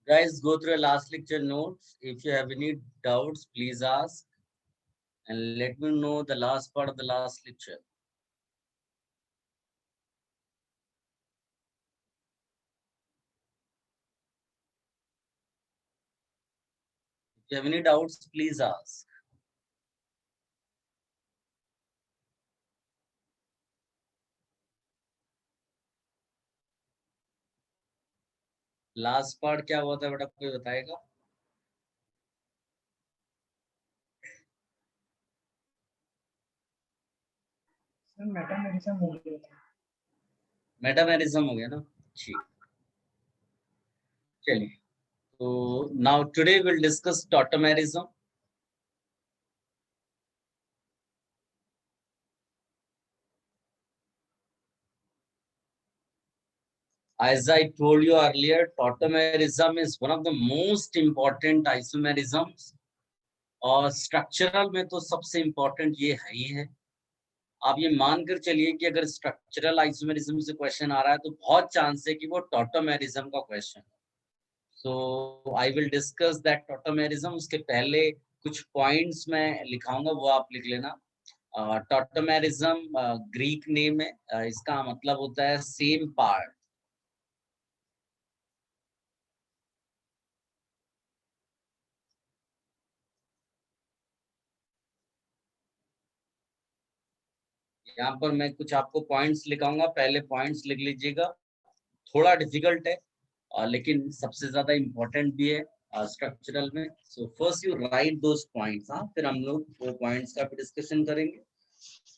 Guys, go through the last lecture notes. If you have any doubts, please ask and let me know the last part of the last lecture. If you have any doubts, please ask. Last part क्या हुआ था बेटा, कोई बताएगा? Metamerism हो गया था। Metamerism हो गया ना, ठीक। चलिए, तो now today will discuss tautomerism. As I told you earlier, tautomerism is one of the most important isomerisms, और स्ट्रक्चरल में तो सबसे इम्पोर्टेंट ये है ही है। आप ये मानकर चलिए कि अगर स्ट्रक्चरल आइसोमेरिज्म से क्वेश्चन आ रहा है तो बहुत चांस है कि वो टॉटोमेरिज्म का क्वेश्चन है। So I will discuss that tautomerism. उसके पहले कुछ पॉइंट्स मैं लिखाऊंगा, वो आप लिख लेना। टॉटोमेरिज्म ग्रीक नेम है, इसका मतलब होता है सेम पार्ट। यहाँ पर मैं कुछ आपको पॉइंट्स लिखाऊंगा, पहले पॉइंट्स लिख लीजिएगा। थोड़ा डिफिकल्ट है लेकिन सबसे ज्यादा इम्पोर्टेंट भी है स्ट्रक्चरल में। So first you right those points, हाँ, फिर हम लोग वो पॉइंट्स का भी डिस्कशन करेंगे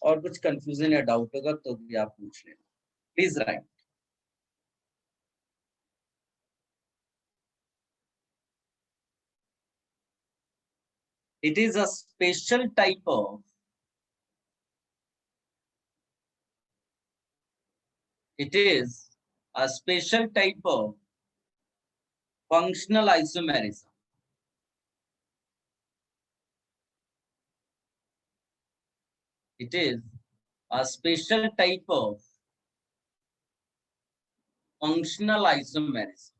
और कुछ कंफ्यूजन या डाउट होगा तो भी आप पूछ लेना। Please right. It is a special type of it is a special type of functional isomerism. It is a special type of functional isomerism.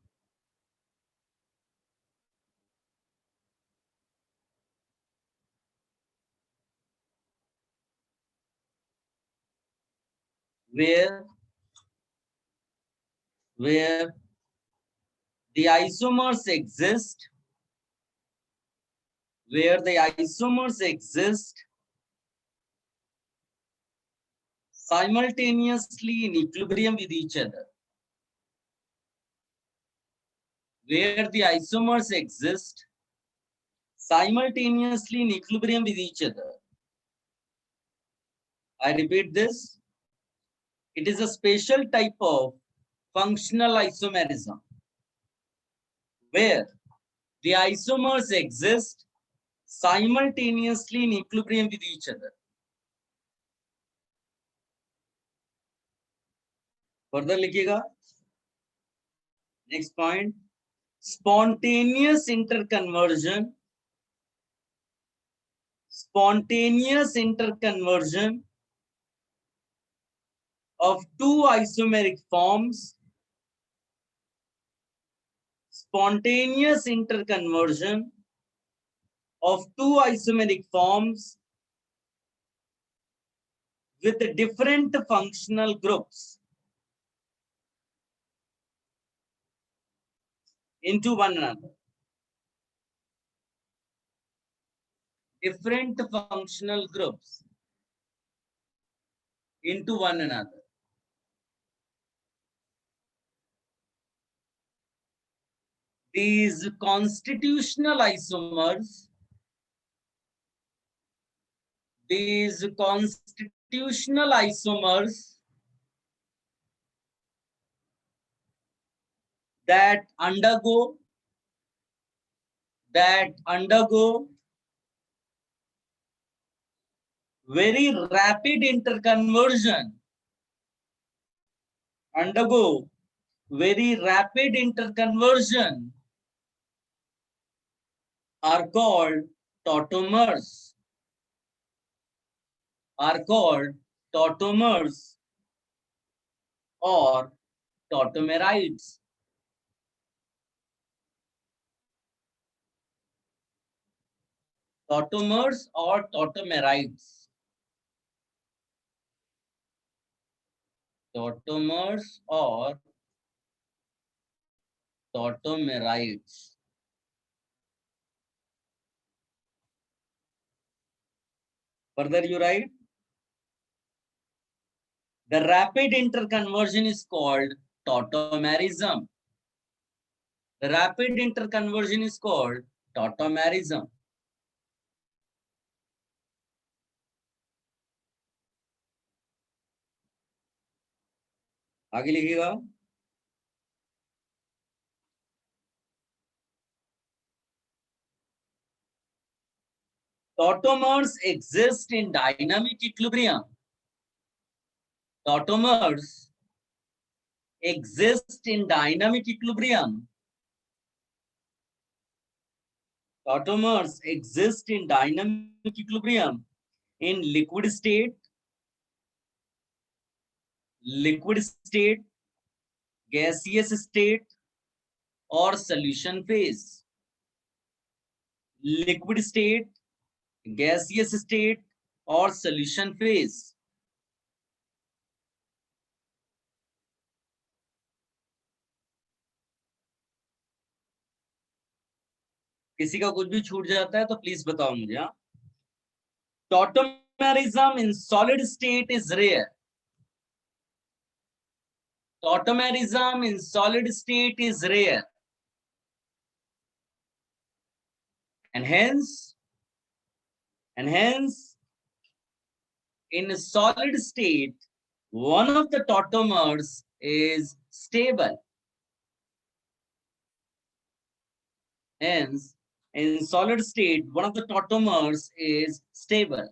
Where the isomers exist, simultaneously in equilibrium with each other. Where the isomers exist simultaneously in equilibrium with each other. I repeat this. It is a special type of functional isomerism where the isomers exist simultaneously in equilibrium with each other. Further लिखिएगा. Next point, spontaneous interconversion of two isomeric forms. Spontaneous interconversion of two isomeric forms with different functional groups into one another. Different functional groups into one another. These constitutional isomers that undergo very rapid interconversion are called tautomers or tautomerides. tautomers or tautomerites? Tautomers or tautomerites? Further you write, the rapid interconversion is called tautomerism. The rapid interconversion is called tautomerism. आगे लिखिएगा, tautomers exist in dynamic equilibrium. Tautomers exist in dynamic equilibrium. Tautomers exist in dynamic equilibrium in liquid state, gaseous state, or solution phase. Liquid state, gaseous state, or solution phase. किसी का कुछ भी छूट जाता है तो प्लीज बताओ मुझे. हाँ, tautomerism in solid state is rare. Tautomerism in solid state is rare, and hence in a solid state one of the tautomers is stable. Hence in solid state one of the tautomers is stable.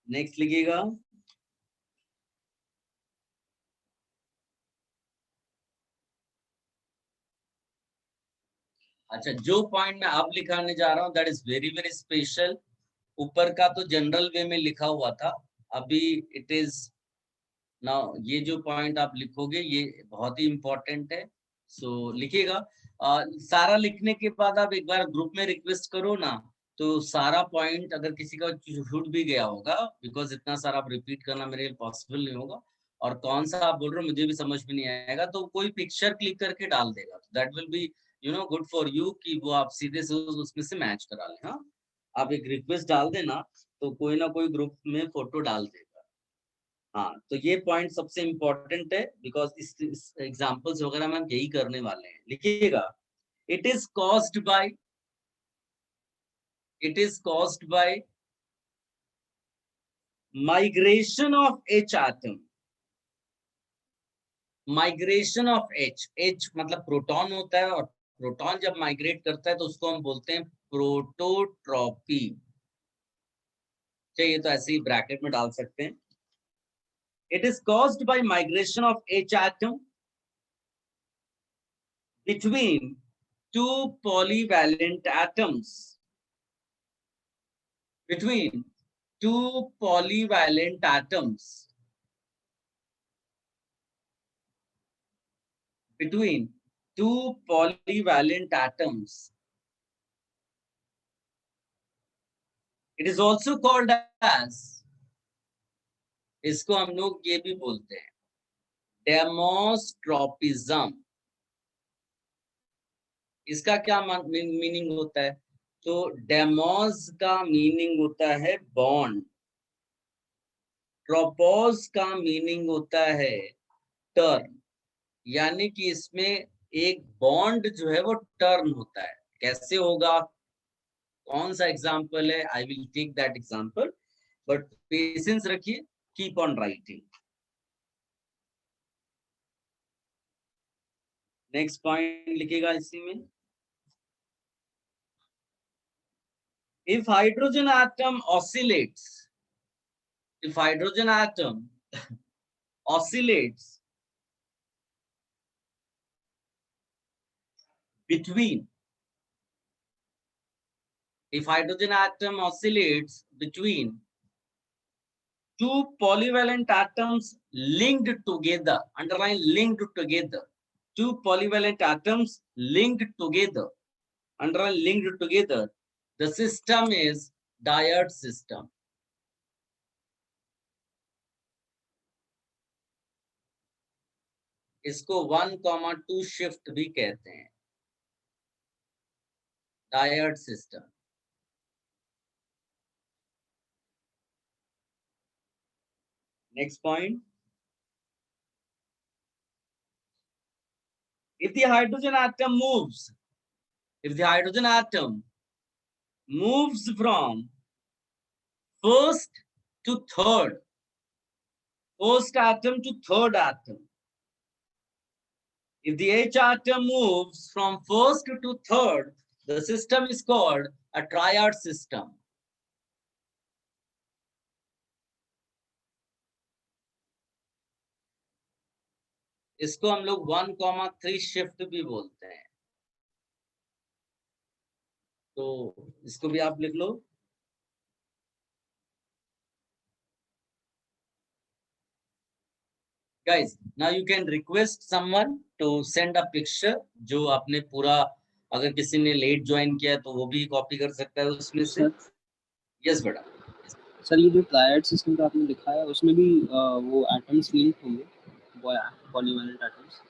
Next लिखिएगा, अच्छा जो point मैं अब लिखाने जा रहा हूं that is very very special. ऊपर का तो जनरल वे में लिखा हुआ था, अभी इट इज नाउ ये जो पॉइंट आप लिखोगे ये बहुत ही इंपॉर्टेंट है. सो लिखिएगा. सारा लिखने के बाद आप एक बार ग्रुप में रिक्वेस्ट करो ना, तो सारा पॉइंट अगर किसी का छूट भी गया होगा, बिकॉज इतना सारा आप रिपीट करना मेरे लिए पॉसिबल नहीं होगा, और कौन सा आप बोल रहे हो मुझे भी समझ में नहीं आएगा, तो कोई पिक्चर क्लिक करके डाल देगा, that will be good for you कि वो आप सीधे से उसमें से मैच करा लें. हाँ, आप एक रिक्वेस्ट डाल देना तो कोई ना कोई ग्रुप में फोटो डाल देगा. हाँ, तो ये पॉइंट सबसे इंपॉर्टेंट है, बिकॉज इस एग्जांपल्स वगैरह में हम यही करने वाले हैं. लिखिएगा, it is caused by migration of H atom. Migration of H मतलब प्रोटॉन होता है, और प्रोटॉन जब माइग्रेट करता है तो उसको हम बोलते हैं प्रोटोट्रॉपी. चलिए, तो ऐसे ही ब्रैकेट में डाल सकते हैं. It is caused by migration of H atom between two polyvalent atoms. Between two polyvalent atoms. Between two polyvalent atoms. It is also called as, इसको हम लोग ये भी बोलते हैं डेमोस्ट्रोपिज्म. इसका क्या मीनिंग होता है? तो डेमोस का मीनिंग होता है बॉन्ड, ट्रोपोस का मीनिंग होता है टर्न, यानी कि इसमें एक बॉन्ड जो है वो टर्न होता है. कैसे होगा, कौन सा एग्जाम्पल है, I will take that example, but patience रखिए, keep on writing. Next point लिखेगा इसी में, if hydrogen atom oscillates between if hydrogen atom oscillates between two polyvalent atoms linked together, underline linked together, two polyvalent atoms linked together, underline linked together, the system is diode system. इसको 1,2 shift भी कहते हैं, diode system. Next point. If the hydrogen atom moves, if the hydrogen atom moves from first to third, first atom to third atom, if the H atom moves from first to third, the system is called a triad system. इसको हम लोग 1,3 shift भी बोलते हैं, तो इसको भी आप लिख लो. Guys, now you can request someone to send a picture जो आपने पूरा, अगर किसी ने लेट ज्वाइन किया है तो वो भी कॉपी कर सकता है उसमें से. यस बेटा. सर ये जो ट्रायड सिस्टम का आपने दिखाया उसमें भी वो एटम्स लिंक होंगे, वो पॉलीवैलेंट एटम्स.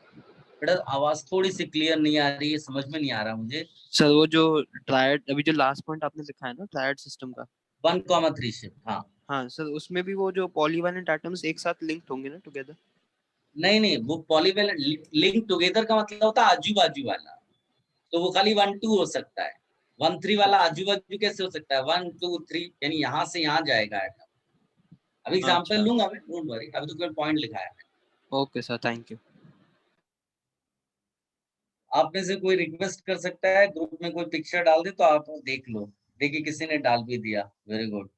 बेटा आवाज थोड़ी सी क्लियर नहीं आ रही है, समझ में नहीं आ रहा मुझे. सर वो जो ट्रायड, अभी जो लास्ट पॉइंट आपने लिखा है ना ट्रायड सिस्टम का 1,3 शिफ्ट. हाँ हाँ सर, उसमें भी वो जो पॉलीवैलेंट एटम्स एक साथ लिंक्ड होंगे ना टुगेदर. नहीं नहीं, वो पॉलीवैलेंट लिंक टुगेदर का मतलब होता है आजू बाजू वाला, तो वो खाली 1,2 हो सकता है. 1,3 वाला आजू बाजू कैसे हो सकता है? 1, 2, 3 यानी यहाँ से यहाँ जाएगा एटम. अभी एग्जांपल लूंगा मैं, डोंट वरी, अभी तो कोई पॉइंट लिखा है. Okay sir, thank you. आप में से कोई रिक्वेस्ट कर सकता है ग्रुप में कोई पिक्चर डाल दे तो आप देख लो. देखिए किसी ने डाल भी दिया, वेरी गुड.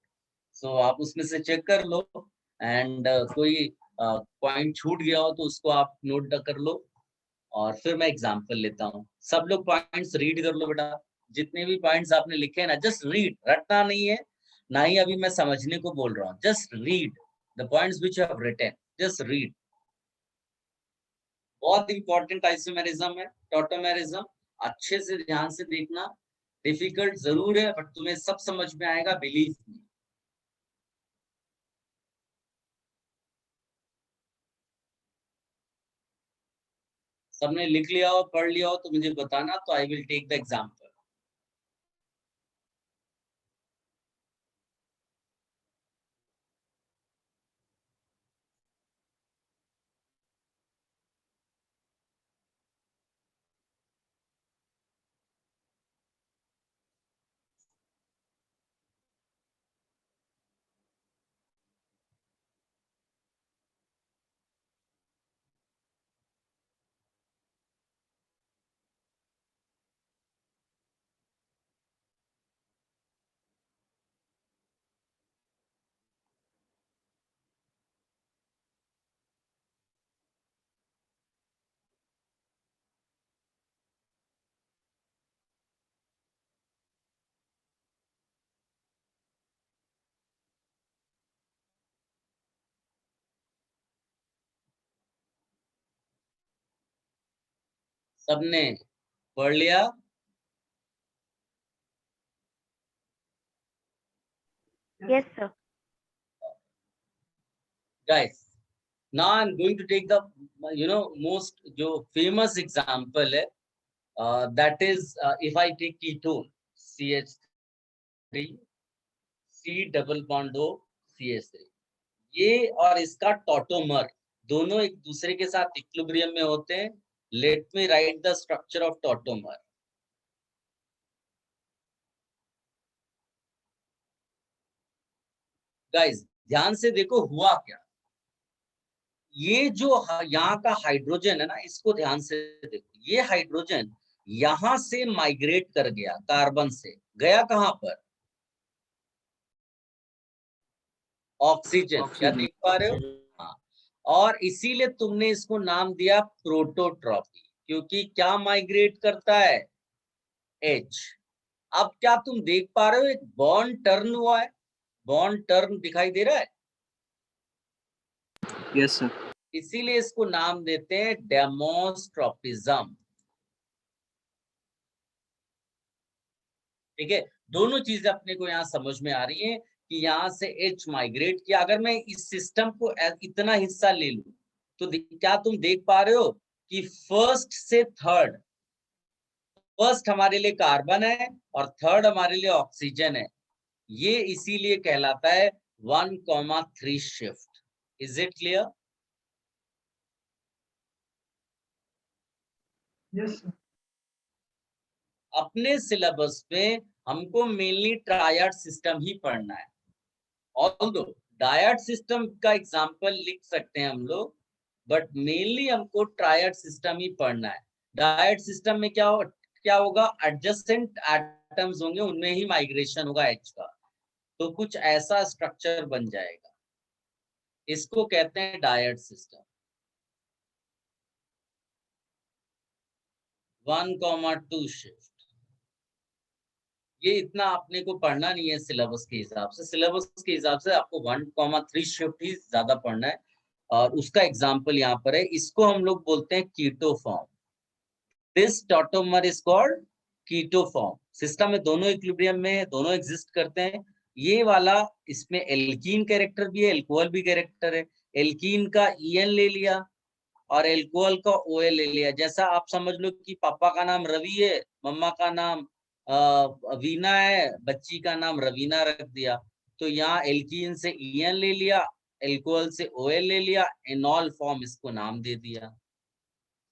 सो आप उसमें से चेक कर लो एंड कोई पॉइंट छूट गया हो तो उसको आप नोट कर लो, और फिर मैं एग्जांपल लेता हूँ. सब लोग पॉइंट्स रीड कर लो बेटा, जितने भी पॉइंट्स आपने लिखे हैं ना, जस्ट रीड, रटना नहीं है, ना ही अभी मैं समझने को बोल रहा हूँ. Just read the points which you have written, just read. बहुत इंपॉर्टेंट आइसोमेरिज्म है, टॉटोमेरिज्म. अच्छे से ध्यान से देखना, डिफिकल्ट जरूर है बट तुम्हें सब समझ में आएगा, बिलीव मी. सबने लिख लिया हो, पढ़ लिया हो तो मुझे बताना, तो I will take the example. सबने पढ़ लिया? Yes, sir. Guys, now I'm going to take the most जो famous example है, that is if I take ketone CH3 C double bond O CH3, ये और इसका टॉटोमर दोनों एक दूसरे के साथ इक्विलिब्रियम में होते हैं. Let me right the structure of tautomer. Guys ध्यान से देखो हुआ क्या. ये जो यहाँ का हाइड्रोजन है ना, इसको ध्यान से देखो. ये हाइड्रोजन यहां से माइग्रेट कर गया, कार्बन से गया कहां पर? ऑक्सीजन. क्या देख पा रहे हो? हाँ. और इसीलिए तुमने इसको नाम दिया प्रोटोट्रॉपी, क्योंकि क्या माइग्रेट करता है? H. अब क्या तुम देख पा रहे हो एक बॉन्ड टर्न हुआ है, बॉन्ड टर्न दिखाई दे रहा है, यस सर। इसीलिए इसको नाम देते हैं डेमोस्ट्रोपिज्म। ठीक है, दोनों चीजें अपने को यहाँ समझ में आ रही हैं कि यहाँ से एच माइग्रेट किया। अगर मैं इस सिस्टम को इतना हिस्सा ले लूं तो क्या तुम देख पा रहे हो कि फर्स्ट से थर्ड, फर्स्ट हमारे लिए कार्बन है और थर्ड हमारे लिए ऑक्सीजन है। ये इसीलिए कहलाता है 1,3 shift. Is it clear? Yes sir. अपने सिलेबस में हमको मेनली ट्रायड सिस्टम ही पढ़ना है। ऑल्दो डायड सिस्टम का एग्जांपल लिख सकते हैं हम लोग, बट मेनली हमको ट्रायड सिस्टम ही पढ़ना है। डायड सिस्टम में क्या होगा, एडजेसेंट एटम्स होंगे, उनमें ही माइग्रेशन होगा एच का, तो कुछ ऐसा स्ट्रक्चर बन जाएगा। इसको कहते हैं डायड सिस्टम। 1,2 शिफ्ट, ये इतना आपने को पढ़ना नहीं है सिलेबस के हिसाब से। सिलेबस के हिसाब से आपको 1,3 शिफ्ट ही ज्यादा पढ़ना है। और उसका एग्जांपल यहाँ पर है, इसको हम लोग बोलते हैं keto form. This tautomer is called keto form. System में दोनों इक्विलिब्रियम में, दोनों एग्जिस्ट करते हैं। ये वाला इसमें एल्कीन कैरेक्टर भी है, एल्कोहल भी कैरेक्टर है। एल्कीन का EN ले लिया और एल्कोहल का OL ले लिया। जैसा आप समझ लो कि पापा का नाम रवि है, मम्मा का नाम वीना है, बच्ची का नाम रवीना रख दिया। तो यहाँ एल्कीन से EN ले लिया, एल्कोहल से OL ले लिया, एनॉल फॉर्म इसको नाम दे दिया।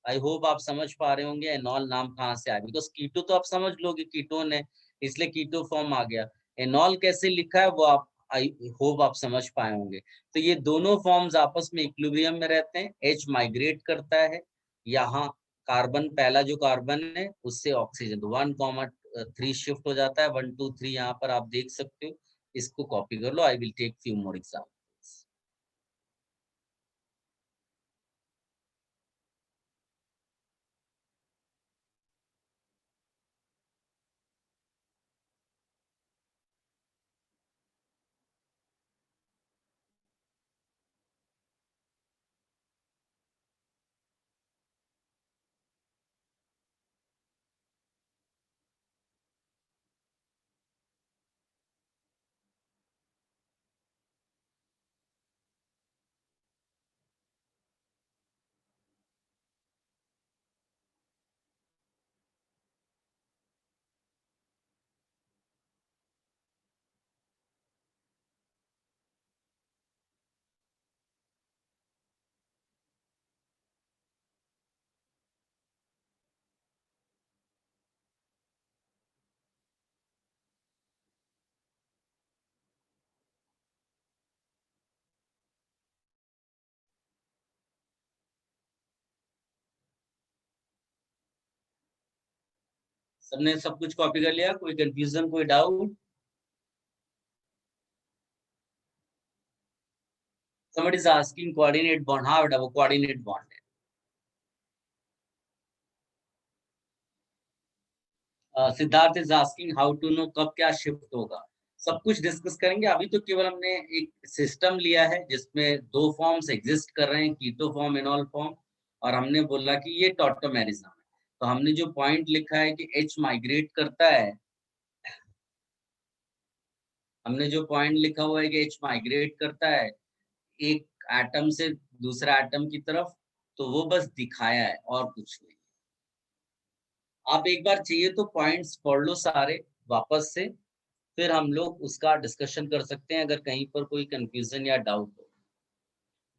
आई होप आप समझ पा रहे होंगे एनॉल नाम कहाँ से आया, बिकॉज कीटो तो आप समझ लोगे कीटोन है, इसलिए कीटो फॉर्म आ गया। एनॉल कैसे लिखा है वो आप आई होप आप समझ पाए होंगे। तो ये दोनों फॉर्म्स आपस में इक्विलिब्रियम में रहते हैं। एच माइग्रेट करता है, यहाँ कार्बन, पहला जो कार्बन है उससे ऑक्सीजन, 1,3 शिफ्ट हो जाता है। 1 2 3 यहाँ पर आप देख सकते हो। इसको कॉपी कर लो। I will take few more examples. सबने सब कुछ कॉपी कर लिया? कोई कंफ्यूजन, कोई doubt? Somebody is asking coordinate bond. हाँ बेटा, वो coordinate bond है। Siddharth is asking how to know कब क्या शिफ्ट होगा। सब कुछ डिस्कस करेंगे। अभी तो केवल हमने एक सिस्टम लिया है जिसमें दो फॉर्म्स एग्जिस्ट कर रहे हैं, कीटो फॉर्म, एनॉल फॉर्म, और हमने बोला कि ये टॉटोमेरिज्म है। तो हमने जो पॉइंट लिखा है कि एच माइग्रेट करता है, हमने जो पॉइंट लिखा हुआ है कि एच माइग्रेट करता है एक एटम से दूसरा एटम की तरफ, तो वो बस दिखाया है और कुछ नहीं। आप एक बार चाहिए तो पॉइंट्स पढ़ लो सारे वापस से, फिर हम लोग उसका डिस्कशन कर सकते हैं अगर कहीं पर कोई कंफ्यूजन या डाउट हो।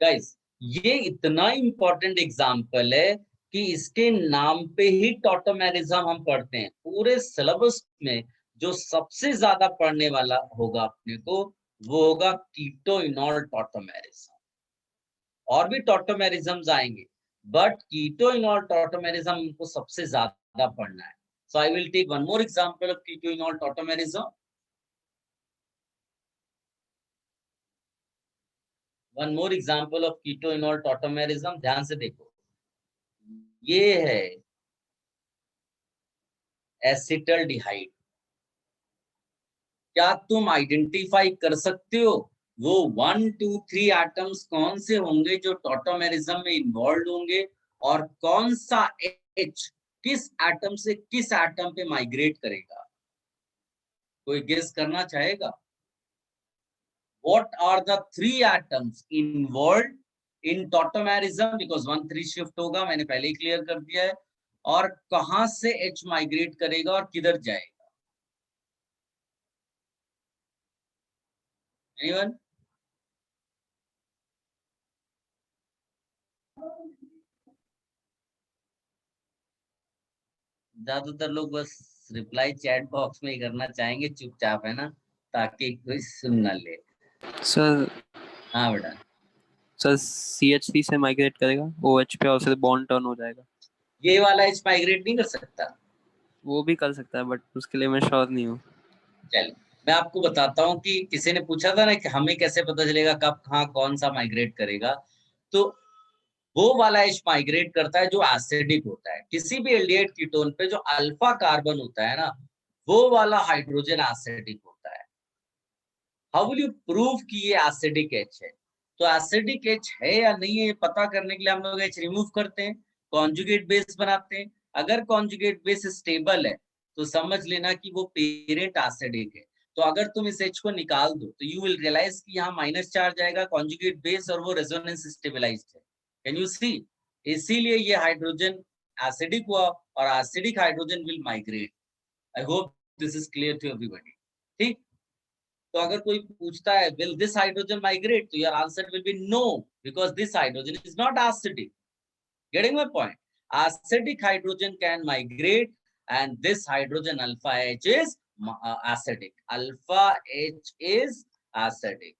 गाइस, ये इतना इंपॉर्टेंट एग्जांपल है कि इसके नाम पे ही टॉटोमेरिज्म हम पढ़ते हैं। पूरे सिलेबस में जो सबसे ज्यादा पढ़ने वाला होगा अपने को, वो होगा कीटो इनॉल टॉटोमेरिज्म। और भी टॉटोमेरिज्म्स आएंगे, बट कीटो इनॉल टॉटोमेरिज्म हमको सबसे ज्यादा पढ़ना है। So I will take one more example of keto enol tautomerism. One more example of keto enol tautomerism, ध्यान से देखो। ये है एसिटल्डिहाइड। क्या तुम आइडेंटिफाई कर सकते हो वो 1 2 3 एटम्स कौन से होंगे जो टॉटोमेरिज्म में इन्वॉल्व होंगे, और कौन सा H किस एटम से किस एटम पे माइग्रेट करेगा? कोई गेस करना चाहेगा? What are the 3 atoms involved in tautomerism? Because 1 3 shift होगा, मैंने पहले ही क्लियर कर दिया है। और कहां से H माइग्रेट करेगा और किधर जाएगा? Anyone? ज्यादातर लोग बस रिप्लाई चैट बॉक्स में ही करना चाहेंगे चुपचाप, है ना, ताकि कोई सुन ना ले। सर हाँ बेटा। सर CH3 से माइग्रेट करेगा OH पे और फिर बॉन्ड टर्न हो जाएगा। ये वाला H माइग्रेट नहीं कर सकता। वो भी कर सकता है बट उसके लिए मैं श्योर नहीं हूँ। चल मैं आपको बताता हूँ कि किसी ने पूछा था ना कि हमें कैसे पता चलेगा कब कहाँ कौन सा माइग्रेट करेगा। तो वो वाला H माइग्रेट करता है जो एसिडिक होता है। किसी भी एल्डिहाइड कीटोन पे जो अल्फा कार्बन होता है ना, वो वाला हाइड्रोजन एसिडिक होता है। हाउ विल यू प्रूव कि ये एसिडिक H है? तो एसिडिक H है या नहीं है ये पता करने के लिए हम लोग H रिमूव करते हैं, कॉन्जुगेट बेस बनाते हैं। अगर कॉन्जुगेट बेस स्टेबल है तो समझ लेना कि वो पेरेंट एसिडिक है। तो अगर तुम इस H को निकाल दो तो यू विल रियलाइज कि यहाँ माइनस चार्ज आएगा कॉन्जुगेट बेस और वो रेजोनेंस स्टेबलाइज्ड है। Can you see? इसीलिए ये हाइड्रोजन एसिडिक हुआ और acidic hydrogen will migrate. I hope this is clear to everybody. ठीक। तो अगर कोई पूछता है will this hydrogen migrate, तो your answer will be no, because this hydrogen is not acidic. Getting my point? Acidic hydrogen can migrate, and this hydrogen alpha H is acidic. Alpha H is acidic.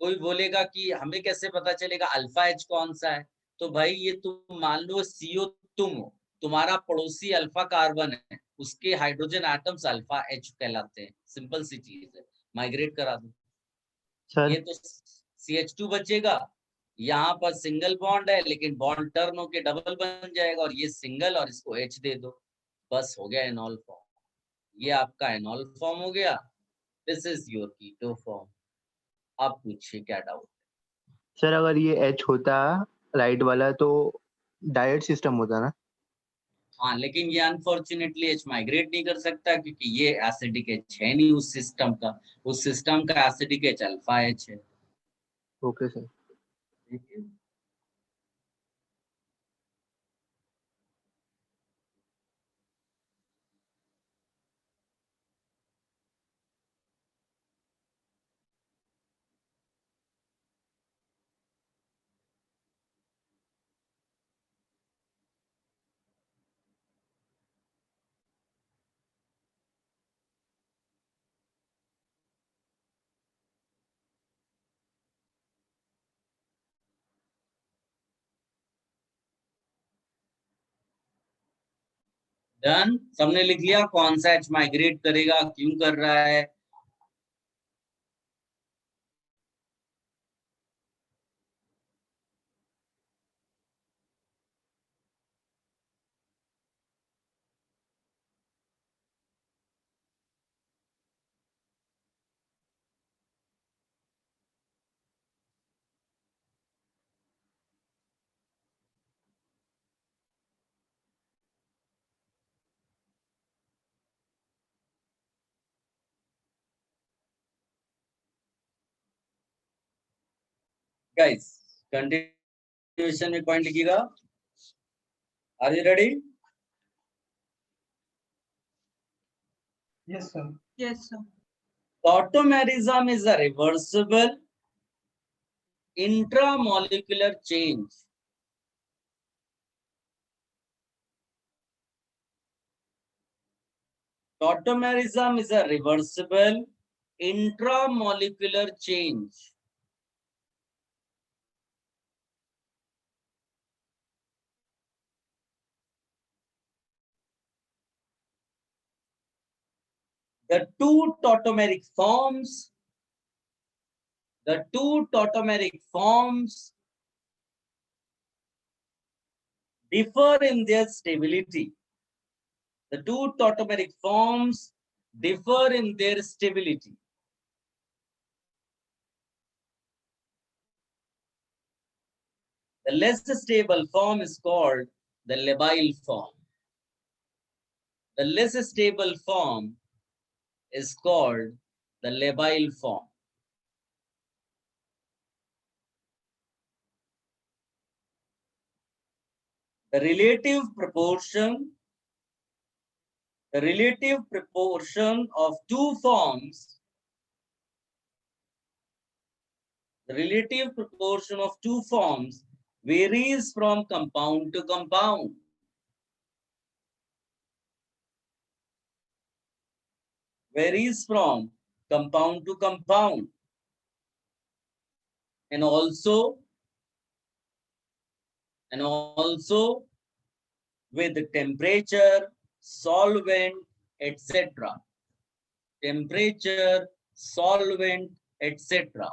कोई बोलेगा कि हमें कैसे पता चलेगा alpha H कौन सा है? तो भाई ये तुम मान लो CO तुम हो, तुम्हारा पड़ोसी अल्फा कार्बन है, उसके हाइड्रोजन एटम्स अल्फा H कहलाते हैं। सिंपल सी चीज है, माइग्रेट करा दो। सर ये तो CH2 बचेगा, यहाँ पर सिंगल बॉन्ड है लेकिन बॉन्ड टर्न होके डबल बन जाएगा, और ये सिंगल और इसको H दे दो, बस हो गया एनॉल फॉर्म। ये आपका एनॉल फॉर्म हो गया। This is your keto form. आप पूछिए क्या डाउट? सर अगर ये H होता राइट वाला तो डायरेक्ट सिस्टम होता ना। हाँ, लेकिन ये अनफॉर्चुनेटली H माइग्रेट नहीं कर सकता क्योंकि ये एसिडिक H है नहीं उस सिस्टम का। उस सिस्टम का एसिडिक H अल्फा H है। Okay sir. ठीक है। डन। सबने लिख लिया कौन सा H माइग्रेट करेगा, क्यों कर रहा है? गाइस कंटिन्यूएशन में पॉइंट लिखिएगा। Are you ready? Yes, sir. Yes, sir. Tautomerism is a reversible intramolecular change. Tautomerism is a reversible intramolecular change. The two tautomeric forms differ in their stability. The two tautomeric forms differ in their stability. The less stable form is called the labile form. The less stable form is called the labile form. The relative proportion of two forms, varies from compound to compound. Varies from compound to compound. And also with temperature, solvent, etc. Temperature, solvent, etc.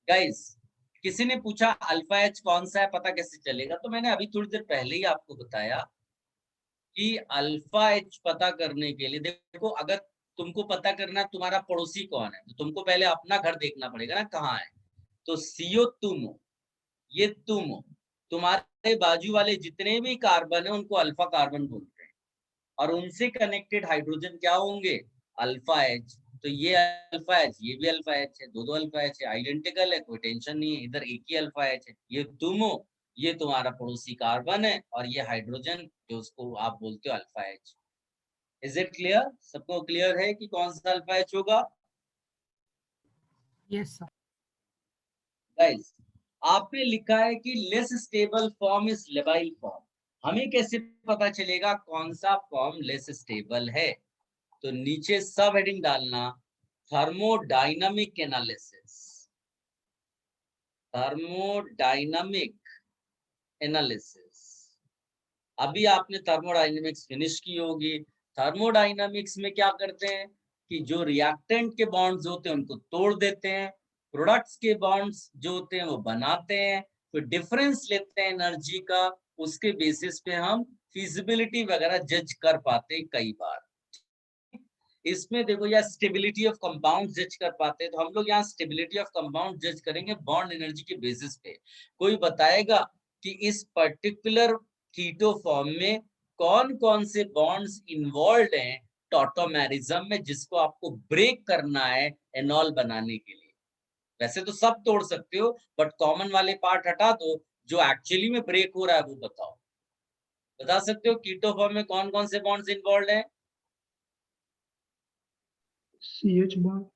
Guys, किसी ने पूछा alpha H कौन सा है, पता कैसे चलेगा? तो मैंने अभी थोड़ी देर पहले ही आपको बताया कि अल्फा एच पता करने के लिए देखो, अगर तुमको पता करना है तुम्हारा पड़ोसी कौन है, तो तुमको पहले अपना घर देखना पड़ेगा ना कहाँ है। तो सीओ तुम हो, ये तुम हो, तुम्हारे बाजू वाले जितने भी कार्बन है उनको अल्फा कार्बन बोलते हैं, और उनसे कनेक्टेड हाइड्रोजन क्या होंगे? Alpha H. तो ये अल्फा एच, ये भी अल्फा एच है, दो अल्फा एच है, आइडेंटिकल है, कोई टेंशन नहीं है, इधर एक ही अल्फा एच है। ये तुम हो, ये तुम्हारा पड़ोसी कार्बन है, और ये हाइड्रोजन जो उसको आप बोलते हो alpha H. Is it clear? सबको क्लियर है कि कौन सा अल्फा एच होगा? Yes sir. गाइस, आपने लिखा है कि less stable form is labile form. हमें कैसे पता चलेगा कौन सा फॉर्म लेस स्टेबल है? तो नीचे सब हेडिंग डालना, थर्मोडायनामिक एनालिसिस। Thermodynamic analysis. अभी आपने थर्मोडायनामिक्स फिनिश की होगी। थर्मोडायनामिक्स में क्या करते हैं कि जो रिएक्टेंट के बॉन्ड्स होते हैं उनको तोड़ देते हैं, प्रोडक्ट्स के बॉन्ड्स जो होते हैं वो बनाते हैं, फिर डिफरेंस लेते हैं एनर्जी का, उसके बेसिस पे हम फिजिबिलिटी वगैरह जज कर पाते हैं कई बार। इसमें देखो या स्टेबिलिटी ऑफ कंपाउंड जज कर पाते हैं, तो हम लोग यहाँ स्टेबिलिटी ऑफ कंपाउंड जज करेंगे बॉन्ड एनर्जी के बेसिस पे। कोई बताएगा कि इस पर्टिकुलर कीटो फॉर्म में कौन कौन से बॉन्ड्स इन्वॉल्व हैं टॉटोमेरिज्म में, जिसको आपको ब्रेक करना है एनॉल बनाने के लिए। वैसे तो सब तोड़ सकते हो, बट कॉमन वाले पार्ट हटा दो, जो एक्चुअली में ब्रेक हो रहा है वो बताओ। बता सकते हो कीटो फॉर्म में कौन कौन से बॉन्ड्स इन्वॉल्व हैं? CH bond,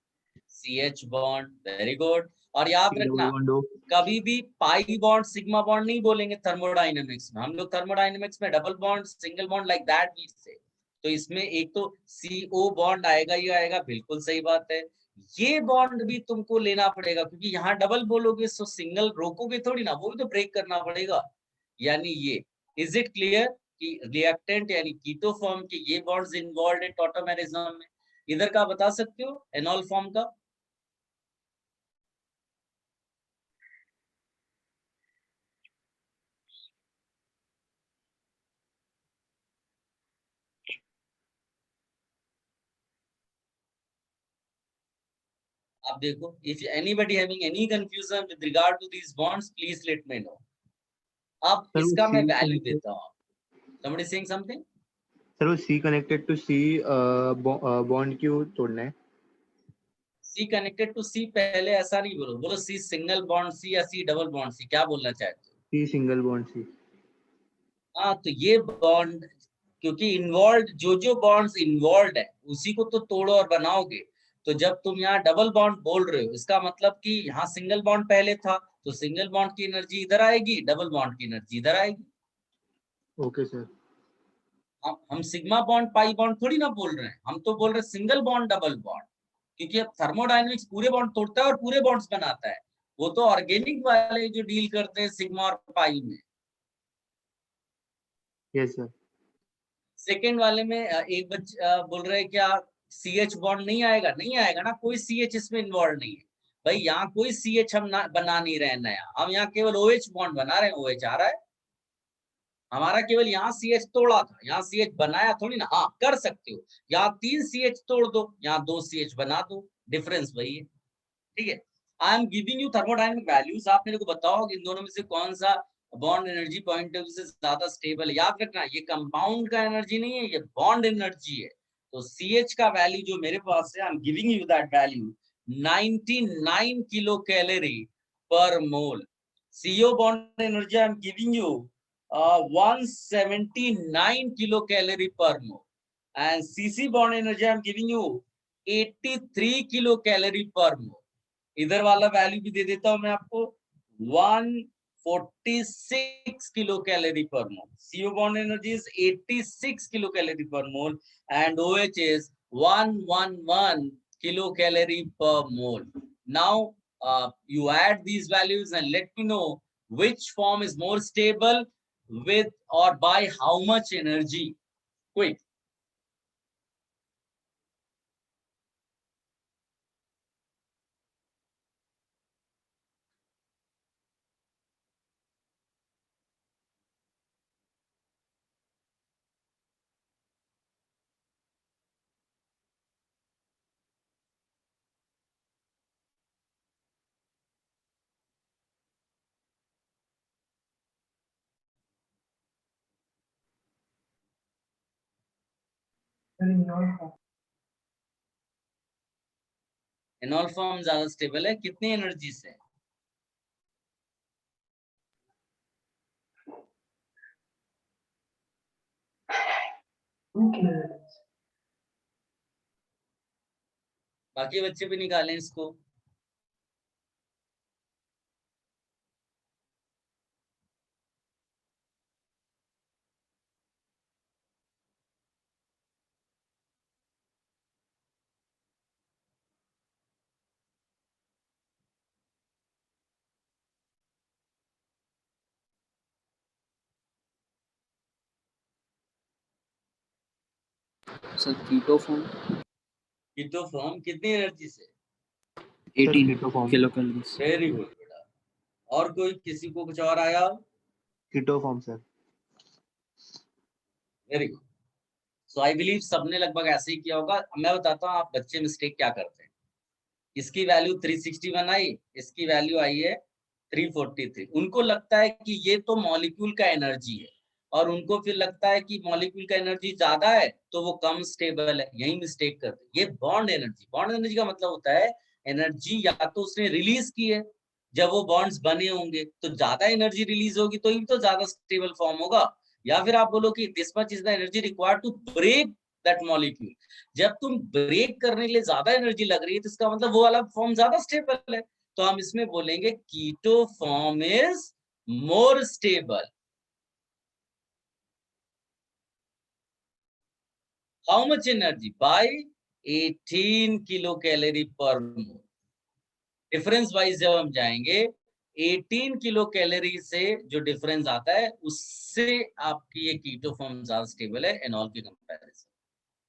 CH bond, very good. और याद C रखना, डबल बॉन्ड O। कभी भी पाई बॉन्ड सिग्मा बॉन्ड नहीं बोलेंगे थर्मोडायनेमिक्स में। हम लोग थर्मोडायनेमिक्स में double bond, single bond like that we say. तो इसमें एक तो CO बॉन्ड आएगा, ये आएगा, बिल्कुल सही बात है। ये बॉन्ड भी तुमको लेना पड़ेगा, क्योंकि यहाँ डबल बोलोगे तो सिंगल रोकोगे थोड़ी ना, वो भी तो ब्रेक करना पड़ेगा। यानी ये, इज इट क्लियर कि रिएक्टेंट यानी कीटो फॉर्म के ये बॉन्ड्स इन्वॉल्व है टॉटोमेरिज्म में? इधर का बता सकते हो एनॉल फॉर्म का? आप देखो, if anybody having any confusion with regard to these bonds, please let me know. अब सर वो इसका मैं C वैल्यू connected, देता हूँ। Somebody saying something? सर वो C connected to C bond क्यों तोड़ना है? C connected to C पहले ऐसा नहीं बोलो, बोलो C सिंगल बॉन्ड C या C डबल बॉन्ड C, क्या बोलना चाहते हो? C single bond C। हाँ, तो ये बॉन्ड क्योंकि इन्वॉल्व, जो बॉन्ड्स इन्वॉल्व है उसी को तो तोड़ो और बनाओगे। तो जब तुम यहाँ डबल बॉन्ड बोल रहे हो, इसका मतलब कि यहाँ सिंगल बॉन्ड पहले था, तो सिंगल बॉन्ड की एनर्जी इधर आएगी, डबल बॉन्ड की एनर्जी इधर आएगी। Okay sir. हम सिग्मा बॉन्ड पाई बॉन्ड थोड़ी ना बोल रहे हैं, हम तो बोल रहे हैं सिंगल बॉन्ड डबल बॉन्ड, क्योंकि अब थर्मोडायनेमिक्स पूरे बॉन्ड तोड़ता है और पूरे बॉन्ड्स बनाता है। वो तो ऑर्गेनिक वाले जो डील करते हैं सिग्मा और पाई में। Yes sir. सेकेंड वाले में एक बोल रहे हैं क्या CH बॉन्ड नहीं आएगा? नहीं आएगा ना, कोई CH इसमें इन्वॉल्व नहीं है भाई। यहाँ कोई CH हम बना नहीं रहे नया, हम यहाँ केवल OH बॉन्ड बना रहे हैं। OH आ रहा है, हमारा केवल यहाँ सी एच तोड़ा था, यहाँ सी एच बनाया थोड़ी ना। हाँ कर सकते हो, यहाँ 3 सी एच तोड़ दो, यहाँ 2 सी एच बना दो, डिफरेंस वही है। ठीक है, I am giving you thermodynamic values. आप मेरे को बताओ कि इन दोनों में से कौन सा bond energy point of view से ज्यादा स्टेबल है। याद रखना ये कंपाउंड का एनर्जी नहीं है, ये बॉन्ड एनर्जी है। तो सी एच का वैल्यू जो मेरे पास है, I am giving you that value 99 kilo calorie per mole. CO bond energy I am giving you 179 kilocalorie per mole, and CC bond energy I am giving you 83 kilocalorie per mole. इधर वाला value भी दे देता हूं मैं आपको 146 kilo calorie per mole. CO bond energy is 86 kilo calorie per mole and OH is 111 kilo calorie per mole. Now you add these values and let me know which form is more stable with or by how much energy. Quick. Enol form ज्यादा stable है, कितनी energy से? बाकी बच्चे भी निकालें इसको। Sir keto form keto form कितनी एनर्जी से? 18 keto form. Kilo calories. Very good बेटा। और कोई किसी को कुछ और आया? कीटो फॉर्म सर। Very good. So I believe सबने लगभग ऐसे ही किया होगा। मैं बताता हूँ आप बच्चे मिस्टेक क्या करते हैं। इसकी वैल्यू 361 आई, इसकी वैल्यू आई है 343। उनको लगता है कि ये तो मॉलिक्यूल का एनर्जी है, और उनको फिर लगता है कि मॉलिक्यूल का एनर्जी ज्यादा है तो वो कम स्टेबल है। यही मिस्टेक करते हैं। ये बॉन्ड एनर्जी, बॉन्ड एनर्जी का मतलब होता है एनर्जी या तो उसने रिलीज की है, जब वो बॉन्ड्स बने होंगे तो ज्यादा एनर्जी रिलीज होगी तो ही तो ज्यादा स्टेबल फॉर्म होगा। या फिर आप बोलो कि this much is the energy required to break that molecule. जब तुम ब्रेक करने के लिए ज्यादा एनर्जी लग रही है तो इसका मतलब वो वाला फॉर्म ज्यादा स्टेबल है। तो हम इसमें बोलेंगे keto form is more stable. How much energy? By 18 kilo calorie per mole. Difference wise जब हम जाएंगे 18 किलो कैलोरी से जो डिफरेंस आता है उससे आपकी ये कीटो फॉर्म ज्यादा स्टेबल है एनॉल के कंपैरिजन।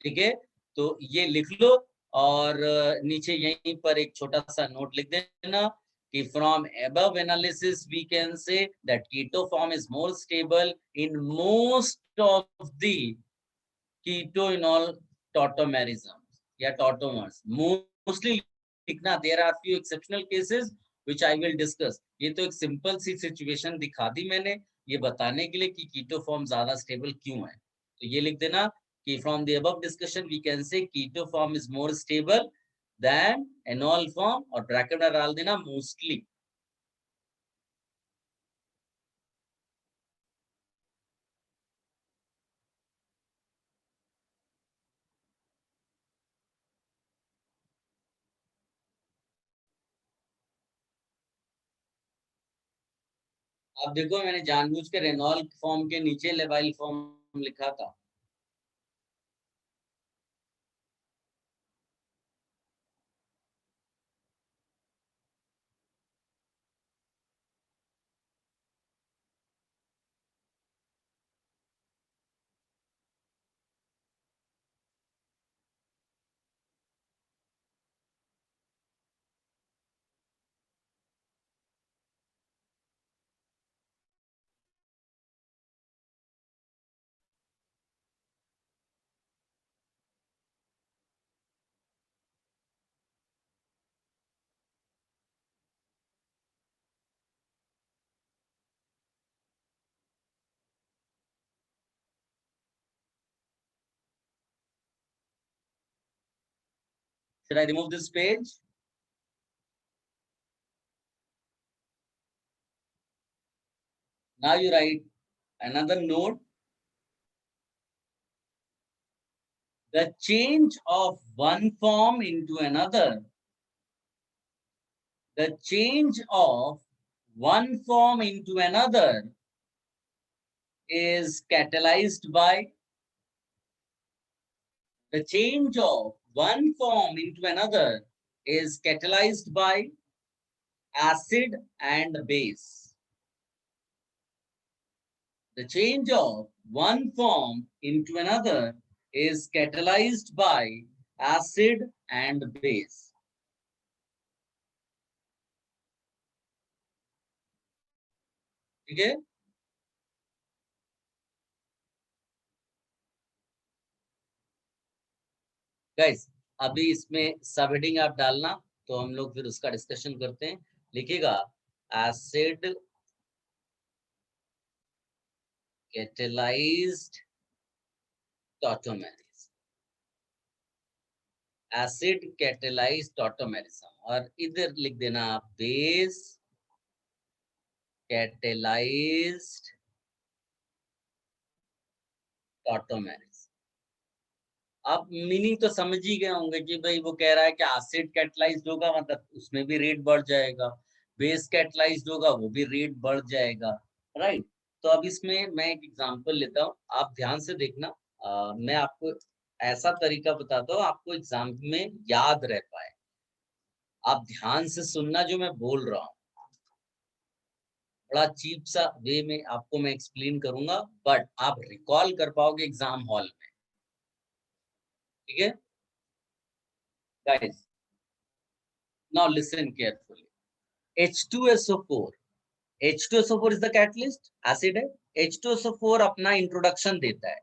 ठीक है, तो ये लिख लो। और नीचे यहीं पर एक छोटा सा नोट लिख देना कि from above analysis we can say that keto form is more stable in most of the ketoenol tautomerisms या tautomers। मोस्टली लिखना, there are few exceptional cases which I will discuss। ये तो एक सिंपल सी situation दिखा दी मैंने ये बताने के लिए कि कीटो फॉर्म ज्यादा स्टेबल क्यों है। तो ये लिख देना कि from the above discussion we can say keto form is more stable than enol form, और ब्रैकेट में डाल देना मोस्टली। आप देखो मैंने जानबूझ के रेनॉल फॉर्म के नीचे लेवाइल फॉर्म लिखा था। Should I remove this page? Now you write another note. The change of one form into another. The change of one form into another is catalyzed by. The change of one form into another is catalyzed by acid and base. The change of one form into another is catalyzed by acid and base. Okay? Guys, अभी इसमें सब heading आप डालना, तो हम लोग फिर उसका डिस्कशन करते हैं. लिखिएगा acid catalysed tautomerism, acid catalysed tautomerism, और इधर लिख देना बेस कैटेलाइज्ड टॉटोमेरिज्म. आप मीनिंग तो समझ ही गए होंगे कि भाई वो कह रहा है कि एसिड कैटलाइज्ड होगा, मतलब उसमें भी रेट बढ़ जाएगा, बेस कैटलाइज्ड होगा वो भी रेट बढ़ जाएगा, राइट. तो अब इसमें मैं एक एग्जांपल लेता हूँ, आप ध्यान से देखना. मैं आपको ऐसा तरीका बताता हूँ आपको एग्जाम में याद रह पाए. आप ध्यान से सुनना जो मैं बोल रहा हूँ. बड़ा चीप सा वे में आपको मैं एक्सप्लेन करूंगा, बट आप रिकॉल कर पाओगे एग्जाम हॉल में. ठीक है guys, now listen carefully. H2SO4 is the catalyst, acid है. H2SO4 अपना इंट्रोडक्शन देता है.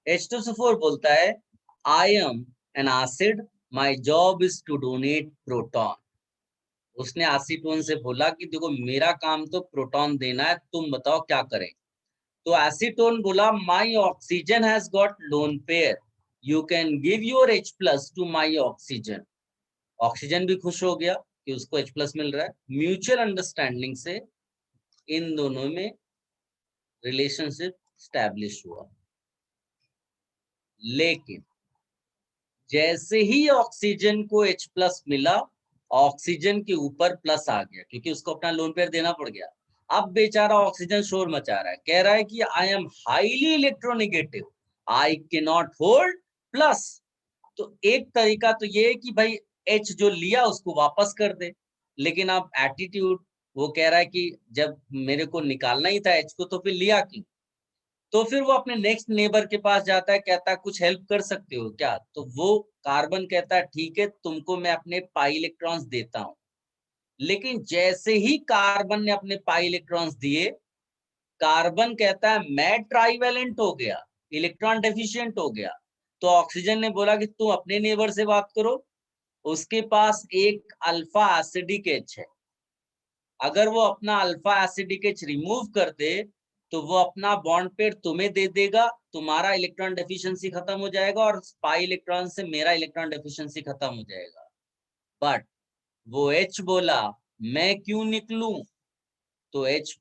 H2SO4 बोलता है I am an acid, my job is to donate proton. उसने एसीटोन से बोला कि देखो मेरा काम तो प्रोटॉन देना है, तुम बताओ क्या करें. तो एसीटोन बोला my oxygen has got lone pair, you can give your H plus to my oxygen. Oxygen भी खुश हो गया कि उसको H प्लस मिल रहा है. म्यूचुअल अंडरस्टैंडिंग से इन दोनों में रिलेशनशिप स्टैब्लिश हुआ. लेकिन जैसे ही ऑक्सीजन को H प्लस मिला, ऑक्सीजन के ऊपर प्लस आ गया क्योंकि उसको अपना लोन पेयर देना पड़ गया. अब बेचारा ऑक्सीजन शोर मचा रहा है, कह रहा है कि I am highly electronegative, I can not hold plus. तो एक तरीका तो ये है कि भाई H जो लिया उसको वापस कर दे. लेकिन अब एटीट्यूड, वो कह रहा है कि जब मेरे को निकालना ही था H को तो फिर लिया क्यों. तो फिर वो अपने नेक्स्ट नेबर के पास जाता है, कहता है कुछ हेल्प कर सकते हो क्या. तो वो कार्बन कहता है ठीक है तुमको मैं अपने पाई इलेक्ट्रॉन्स देता हूं. लेकिन जैसे ही कार्बन ने अपने पाई इलेक्ट्रॉन्स दिए, कार्बन कहता है मैं ट्राइवेलेंट हो गया, इलेक्ट्रॉन डेफिशिएंट हो गया. तो ऑक्सीजन ने बोला कि तुम अपने नेबर से बात करो, उसके पास एक अल्फा एसिडिक H है. अगर वो अपना अल्फा एसिडिक H रिमूव कर दे तो वो अपना बॉन्ड पेयर तुम्हें दे देगा, तुम्हारा इलेक्ट्रॉन डेफिशिएंसी खत्म हो जाएगा और पाई इलेक्ट्रॉन से मेरा इलेक्ट्रॉन डेफिशिएंसी खत्म हो जाएगा. बट वो H बोला मैं क्यों निकलूं. तो H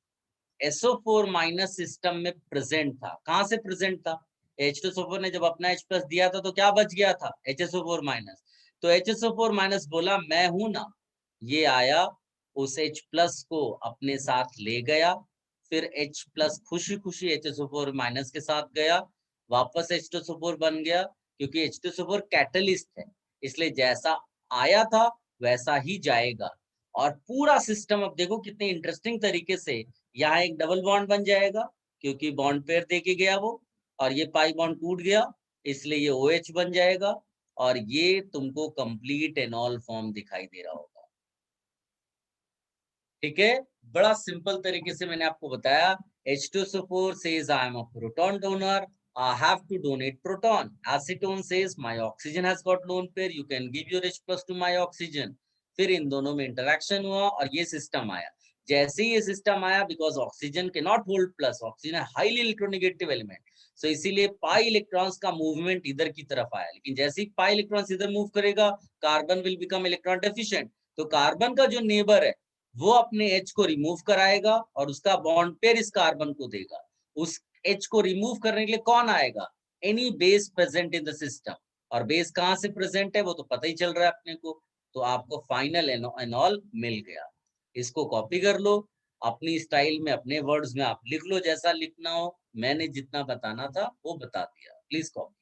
SO4 माइनस सिस्टम में प्रेजेंट था. कहां से प्रेजेंट था. H2SO4 ने जब अपना H प्लस दिया था तो क्या बच गया था, HSO4 माइनस. तो HSO4 माइनस बोला मैं हूं ना. ये आया उस H प्लस को अपने साथ ले गया, फिर H प्लस खुशी खुशी HSO4 माइनस के साथ गया, वापस H2SO4 बन गया क्योंकि H2SO4 कैटलिस्ट है, इसलिए जैसा आया था वैसा ही जाएगा. और पूरा सिस्टम अब देखो कितने इंटरेस्टिंग तरीके से यहाँ एक डबल बॉन्ड बन जाएगा क्योंकि बॉन्ड पेयर देके गया वो, और ये पाई बॉन्ड टूट गया इसलिए ये OH बन जाएगा, और ये तुमको कंप्लीट एनॉल फॉर्म दिखाई दे रहा होगा. ठीक है, बड़ा सिंपल तरीके से मैंने आपको बताया. H2SO4 says I am a proton donor, I have to donate proton. Acetone says my oxygen has got lone pair, you can give your H plus to my oxygen. फिर इन दोनों में इंटरेक्शन हुआ और ये सिस्टम आया. जैसे ही ये system आया, बिकॉज ऑक्सीजन के not hold plus, oxygen highly electronegative element, so इसीलिए पाई इलेक्ट्रॉन्स का मूवमेंट इधर की तरफ आया। लेकिन जैसे ही पाई इलेक्ट्रॉन्स इधर मूव करेगा, carbon will become electron deficient. तो कार्बन का जो नेबर है वो अपने H को रिमूव कराएगा और उसका बॉन्ड पेयर इस कार्बन को देगा। उस H को रिमूव करने के लिए कौन आएगा? Any base present in the system. और बेस कहाँ से प्रेजेंट है वो तो पता ही चल रहा है अपने को। तो आपको फाइनल एनॉल मिल गया। इसको कॉपी कर लो, अपनी स्टाइल में, अपने वर्ड्स में आप लिख लो जैसा लिखना हो। मैंने जितना बताना था वो बता दिया। Please copy.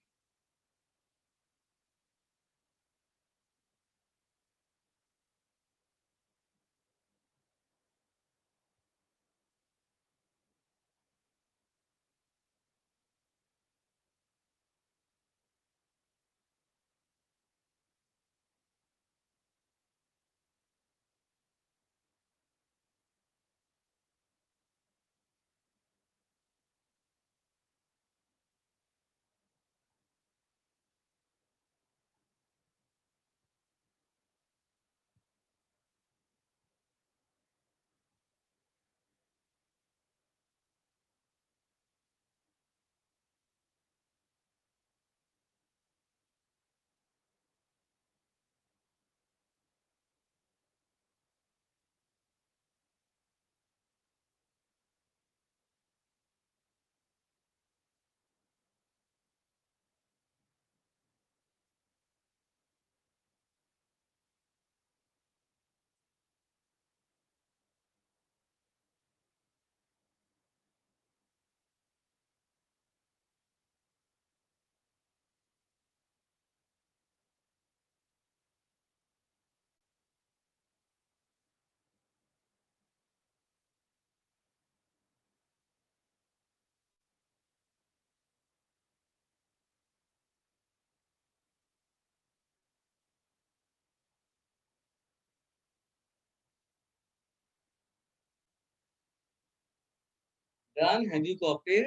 Done? Have you copied?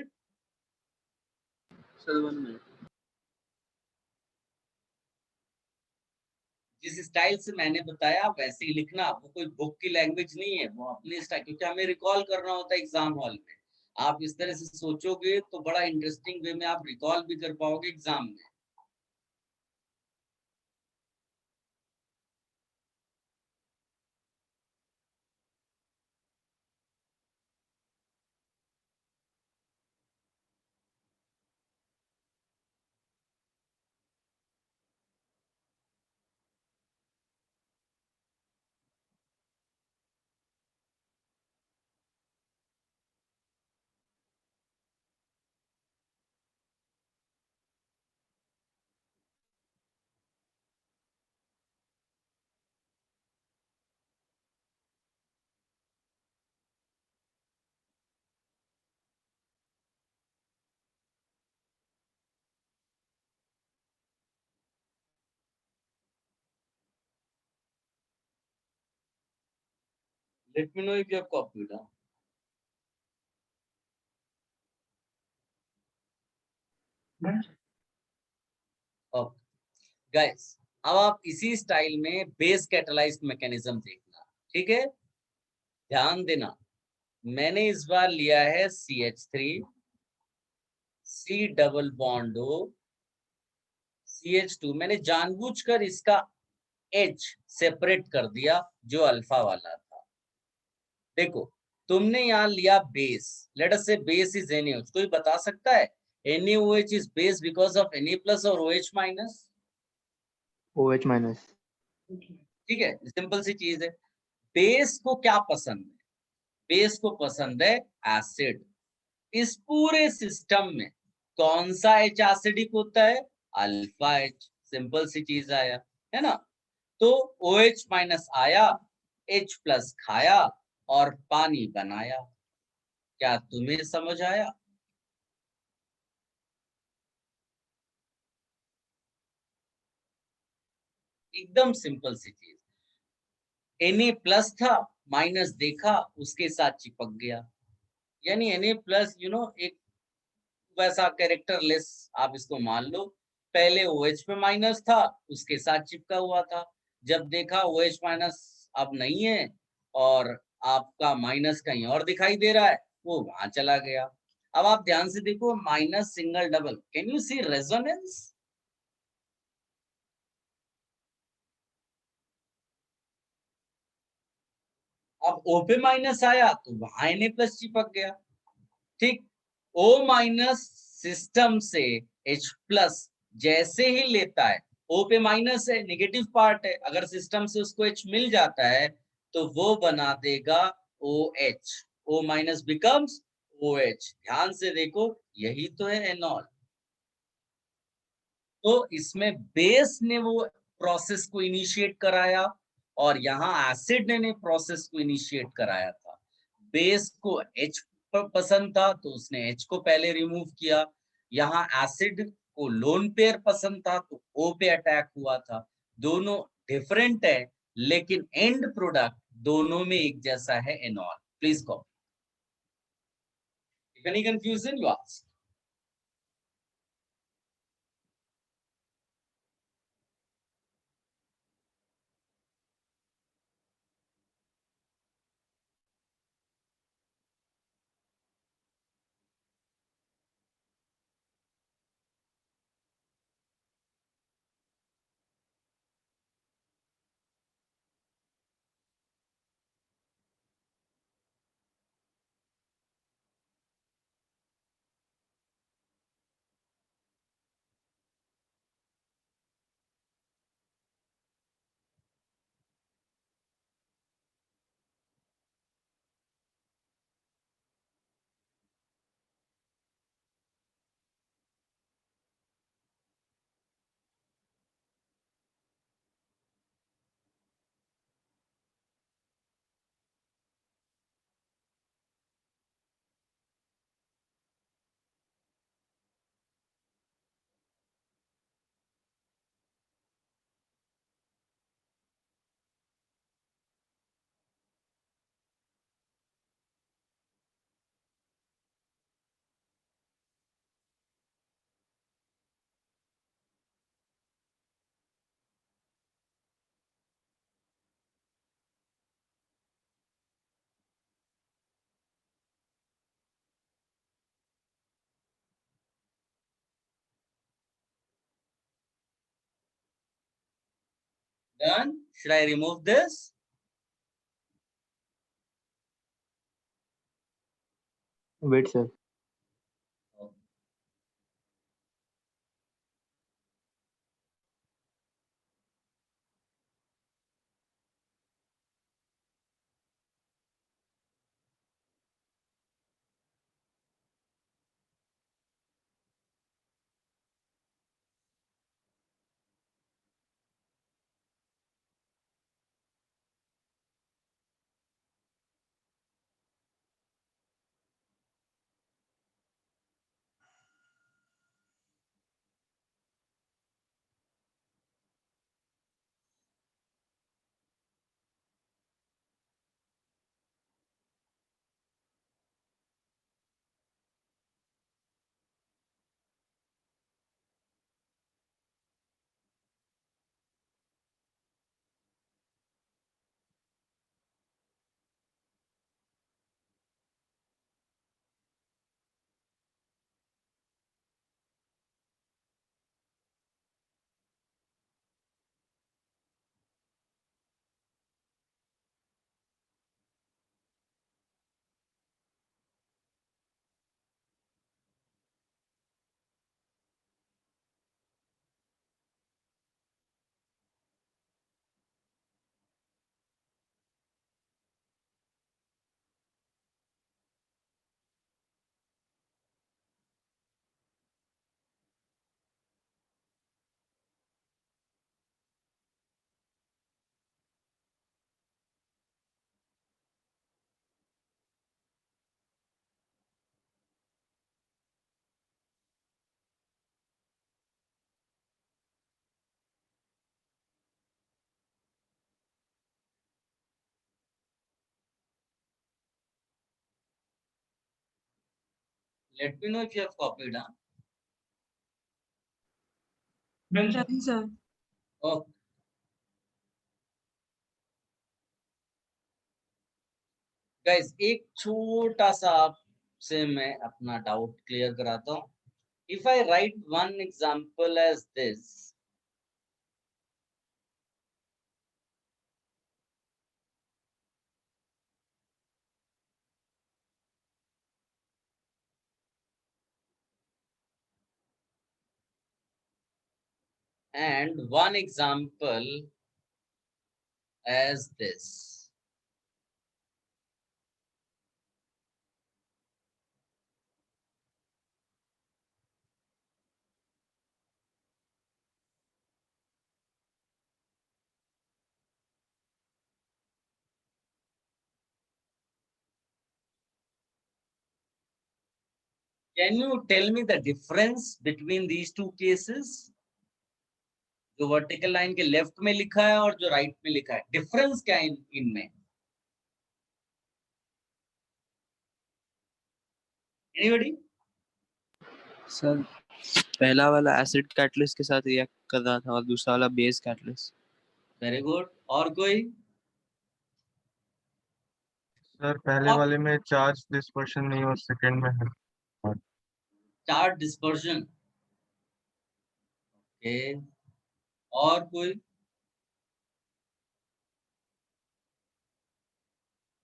Sir 1 minute. जिस स्टाइल से मैंने बताया वैसे ही लिखना। वो कोई बुक की लैंग्वेज नहीं है, वो अपनी स्टाइल, क्योंकि हमें रिकॉल करना होता है एग्जाम हॉल में। आप इस तरह से सोचोगे तो बड़ा इंटरेस्टिंग वे में आप रिकॉल भी कर पाओगे एग्जाम में। Let me know if you have copied. Guys, अब आप इसी स्टाइल में बेस कैटालाइज्ड मैकेनिज्म देखना। ठीक है, ध्यान देना। मैंने इस बार लिया है CH3, C double bond O, CH2। मैंने जानबूझकर इसका H सेपरेट कर दिया जो अल्फा वाला था। देखो, तुमने यहाँ लिया बेस। लेट अस से बेस इज NaOH। कोई बता सकता है NaOH is base because of Na plus और OH माइनस? OH minus. ठीक है, सिंपल सी चीज है। बेस को क्या पसंद है? बेस को पसंद है एसिड। इस पूरे सिस्टम में कौन सा H एसिडिक होता है? Alpha H। सिंपल सी चीज आया, है ना? तो OH माइनस आया, H प्लस खाया और पानी बनाया। क्या तुम्हें समझ आया? एकदम सिंपल सी चीज। Na प्लस था, माइनस देखा, उसके साथ चिपक गया। यानी Na प्लस एक वैसा कैरेक्टरलेस आप इसको मान लो। पहले OH पे माइनस था, उसके साथ चिपका हुआ था। जब देखा OH माइनस अब नहीं है और आपका माइनस कहीं और दिखाई दे रहा है, वो वहां चला गया। अब आप ध्यान से देखो, minus single double, can you see resonance? अब O पे माइनस आया तो वहां Na प्लस चिपक गया। ठीक, O माइनस सिस्टम से H प्लस जैसे ही लेता है, O पे माइनस है, नेगेटिव पार्ट है, अगर सिस्टम से उसको H मिल जाता है तो वो बना देगा OH, O minus becomes OH। ध्यान से देखो, यही तो है एनॉल। तो इसमें बेस ने वो प्रोसेस को इनिशिएट कराया और यहाँ एसिड ने प्रोसेस को इनिशिएट कराया था। बेस को H पसंद था तो उसने H को पहले रिमूव किया। यहाँ एसिड को लोन पेयर पसंद था तो O पे अटैक हुआ था। दोनों डिफरेंट है लेकिन एंड प्रोडक्ट दोनों में एक जैसा है, enol. Please copy. Any confusion you ask? Done? Should I remove this? Wait, sir. Let me know if you have copied, huh? Done, sir. Okay. Guys एक छोटा सा आपसे मैं अपना डाउट क्लियर कराता हूँ. If I write one example as this, and one example as this. Can you tell me the difference between these two cases? जो vertical line के लेफ्ट में लिखा है और जो राइट में लिखा है, डिफरेंस क्या है इनमें? Anybody? सर पहला वाला एसिड कैटलिस्ट के साथ रिएक्ट कर रहा था और दूसरा वाला बेस कैटलिस्ट. Very good. और कोई? सर पहले और वाले में चार्ज डिस्पर्शन नहीं और सेकंड में है. Charge dispersion. ओके. और कोई?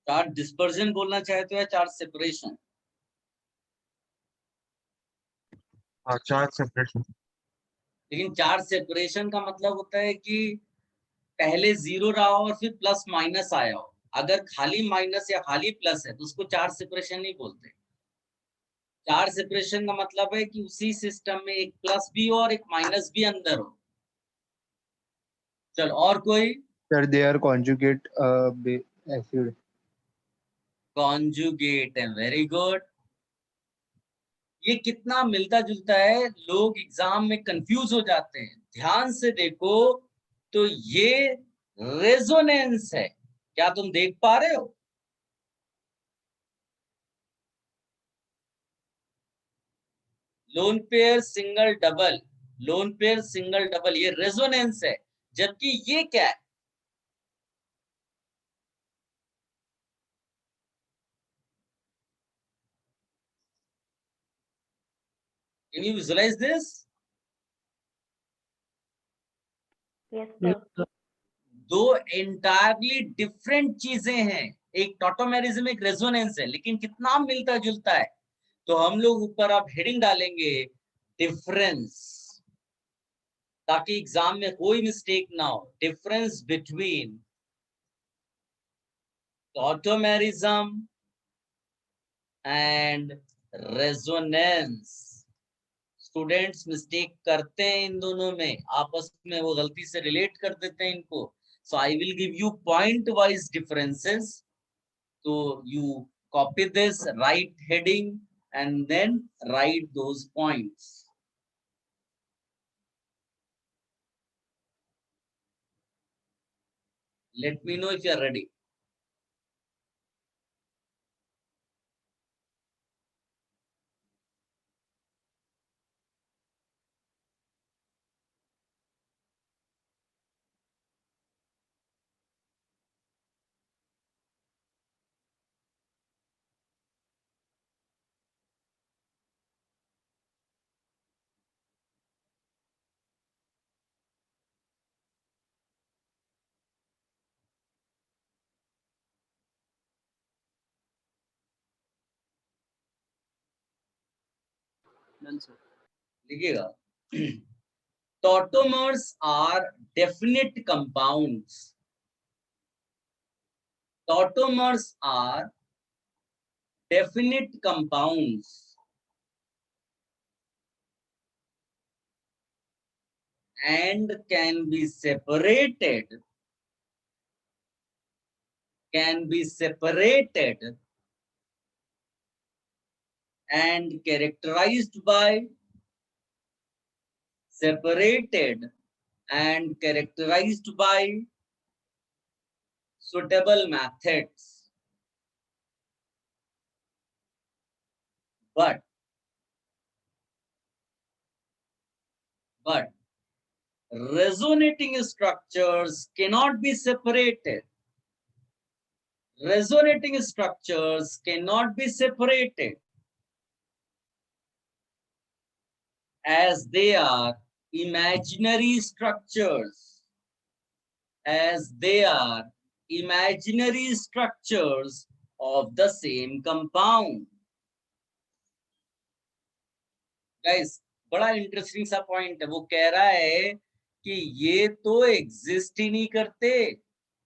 चार्ज डिस्पर्जन बोलना चाहते हो या चार्ज सेपरेशन? हाँ, चार्ज सेपरेशन. लेकिन चार्ज सेपरेशन का मतलब होता है कि पहले जीरो रहा हो और फिर प्लस माइनस आया हो. अगर खाली माइनस या खाली प्लस है तो उसको चार्ज सेपरेशन नहीं बोलते. चार्ज सेपरेशन का मतलब है कि उसी सिस्टम में एक प्लस भी हो और एक माइनस भी अंदर हो. चल और कोई? Sir they are conjugate acid. Conjugate है. Very good. ये कितना मिलता जुलता है, लोग एग्जाम में कंफ्यूज हो जाते हैं. ध्यान से देखो तो ये रेजोनेंस है. क्या तुम देख पा रहे हो? Lone pair single double, lone pair single double, ये रेजोनेंस है. जबकि ये क्या है? Can you visualize this? Yes, sir. दो एंटायरली डिफरेंट चीजें हैं. एक टॉटोमेरिज्म, एक रेजोनेंस है, लेकिन कितना मिलता जुलता है. तो हम लोग ऊपर आप हेडिंग डालेंगे डिफरेंस, ताकि एग्जाम में कोई मिस्टेक ना हो. Difference between tautomerism and resonance. Students mistake करते हैं इन दोनों में, आपस में वो गलती से रिलेट कर देते हैं इनको. So I will give you point wise differences. तो you copy this, write heading and then write those points. Let me know if you are ready. Done sir. लिखिएगा. Tautomers are definite compounds. Tautomers are definite compounds and can be separated and characterized by suitable methods. But resonating structures cannot be separated. resonating structures cannot be separated as they are imaginary structures, as they are imaginary structures of the same compound. Guys, बड़ा interesting सा point है। वो कह रहा है कि ये तो एग्जिस्ट ही नहीं करते,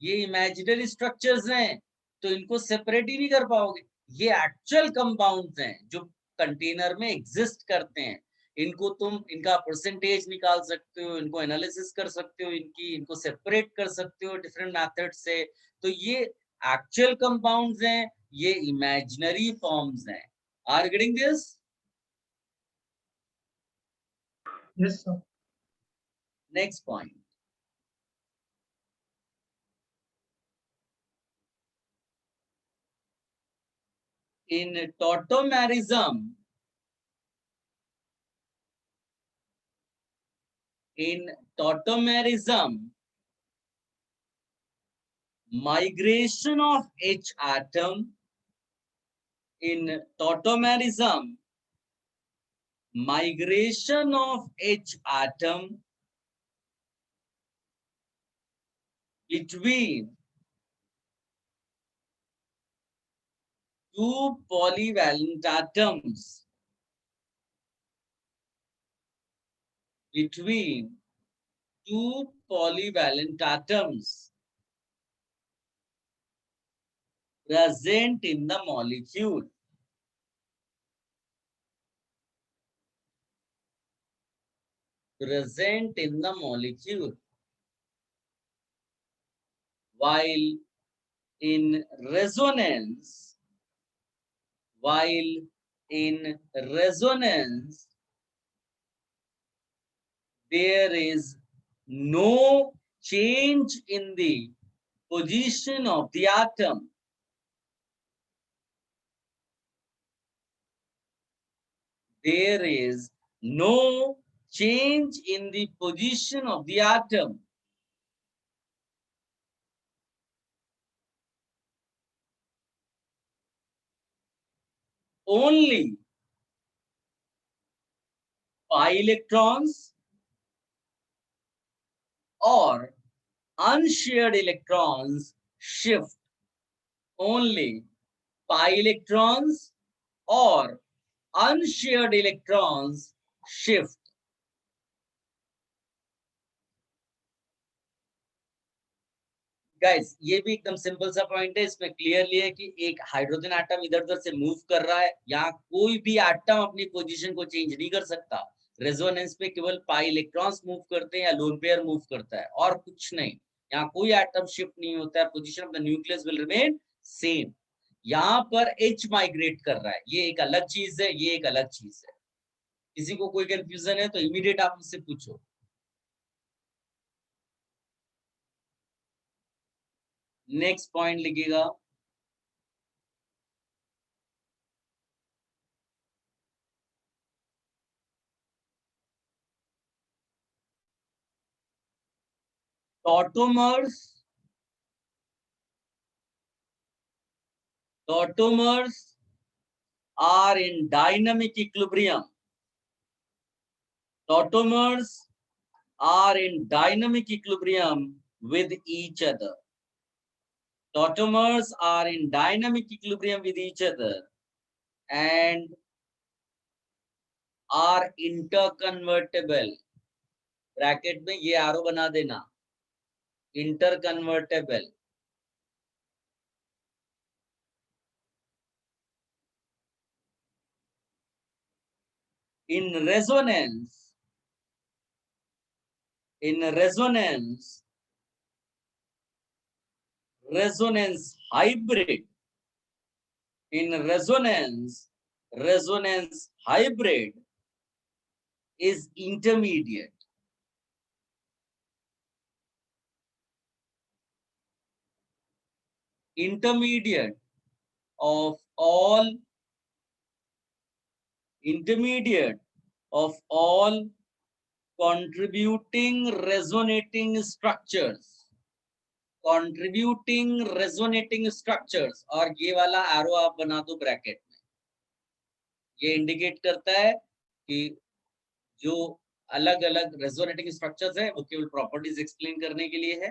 ये इमेजिनरी स्ट्रक्चर्स हैं, तो इनको सेपरेट ही नहीं कर पाओगे। ये एक्चुअल कंपाउंड्स हैं जो कंटेनर में एग्जिस्ट करते हैं। इनको तुम इनका परसेंटेज निकाल सकते हो, इनको एनालिसिस कर सकते हो, इनको सेपरेट कर सकते हो डिफरेंट मेथड से। तो ये एक्चुअल कंपाउंड्स हैं, ये इमेजिनरी फॉर्म्स हैं। Are you getting this? Yes, sir. Next point. In tautomerism, migration of H atom, in tautomerism, migration of H atom between two polyvalent atoms, between two polyvalent atoms present in the molecule. Present in the molecule. While in resonance, there is no change in the position of the atom. There is no change in the position of the atom. Only pi electrons or unshared electrons shift. Only pi electrons or unshared electrons shift. Guys, ये भी एकदम simple सा point है। इसमें clearly है कि एक hydrogen atom इधर उधर से मूव कर रहा है। यहाँ कोई भी एटम अपनी पोजीशन को चेंज नहीं कर सकता। रेजोनेंस पे केवल पाई इलेक्ट्रॉन्स मूव करते हैं या लोन पेयर मूव करता है, और कुछ नहीं। यहाँ कोई एटम शिफ्ट नहीं होता है। Position of the nucleus will remain same. यहाँ पर एच माइग्रेट कर रहा है, ये एक अलग चीज है, ये एक अलग चीज है। किसी को कोई कंफ्यूजन है तो इमीडिएट आप मुझसे पूछो। नेक्स्ट पॉइंट लिखिएगा। Tautomers are in dynamic equilibrium. Tautomers are in dynamic equilibrium with each other. Tautomers are in dynamic equilibrium with each other and are interconvertible. Bracket में ये आरो बना देना, interconvertible. In resonance, resonance hybrid. In resonance hybrid is intermediate. Intermediate of all contributing resonating structures. contributing resonating structures, और ये वाला arrow आप बना दो ब्रैकेट में, ये इंडिकेट करता है कि जो अलग अलग रेजोनेटिंग स्ट्रक्चर्स है वो केवल प्रॉपर्टीज एक्सप्लेन करने के लिए है,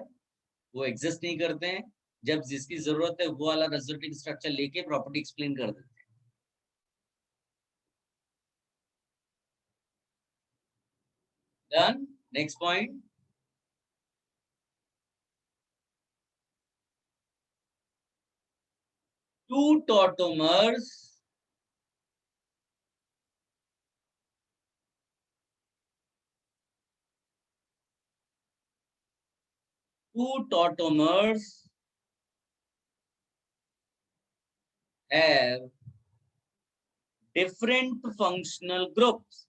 वो एग्जिस्ट नहीं करते हैं। जब जिसकी जरूरत है वो वाला रेजोनेटिंग स्ट्रक्चर लेके प्रॉपर्टी एक्सप्लेन कर देते हैं। Done. Next point. Two tautomers have different functional groups.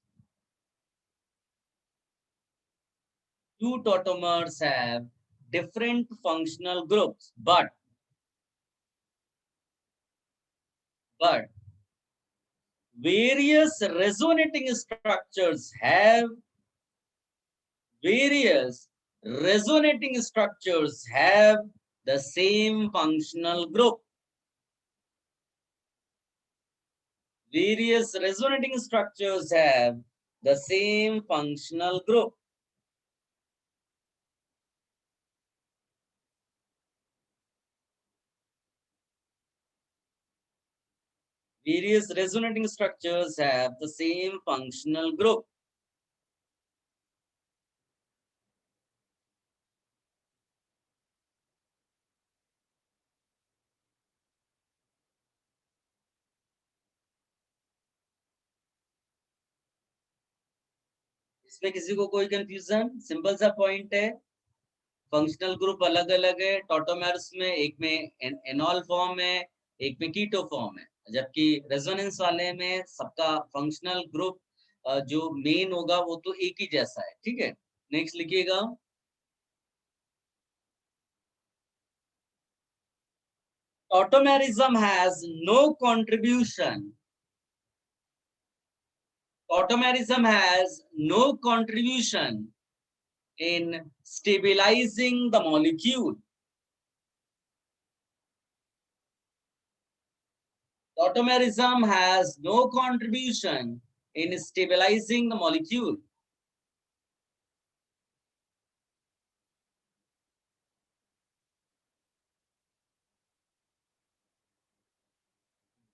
Two tautomers have different functional groups, but various resonating structures have the same functional group. Various resonating structures have the same functional group. Various resonating structures have the same functional group. इसमें किसी को कोई confusion? Simple सा point है, functional group अलग अलग है tautomers में, एक में एनॉल फॉर्म है, एक में कीटो फॉर्म है, जबकि रेजोनेंस वाले में सबका फंक्शनल ग्रुप जो मेन होगा वो तो एक ही जैसा है। ठीक है, नेक्स्ट लिखिएगा। Tautomerism has no contribution. Tautomerism has no contribution in stabilizing the molecule. Tautomerism has no contribution in stabilizing the molecule.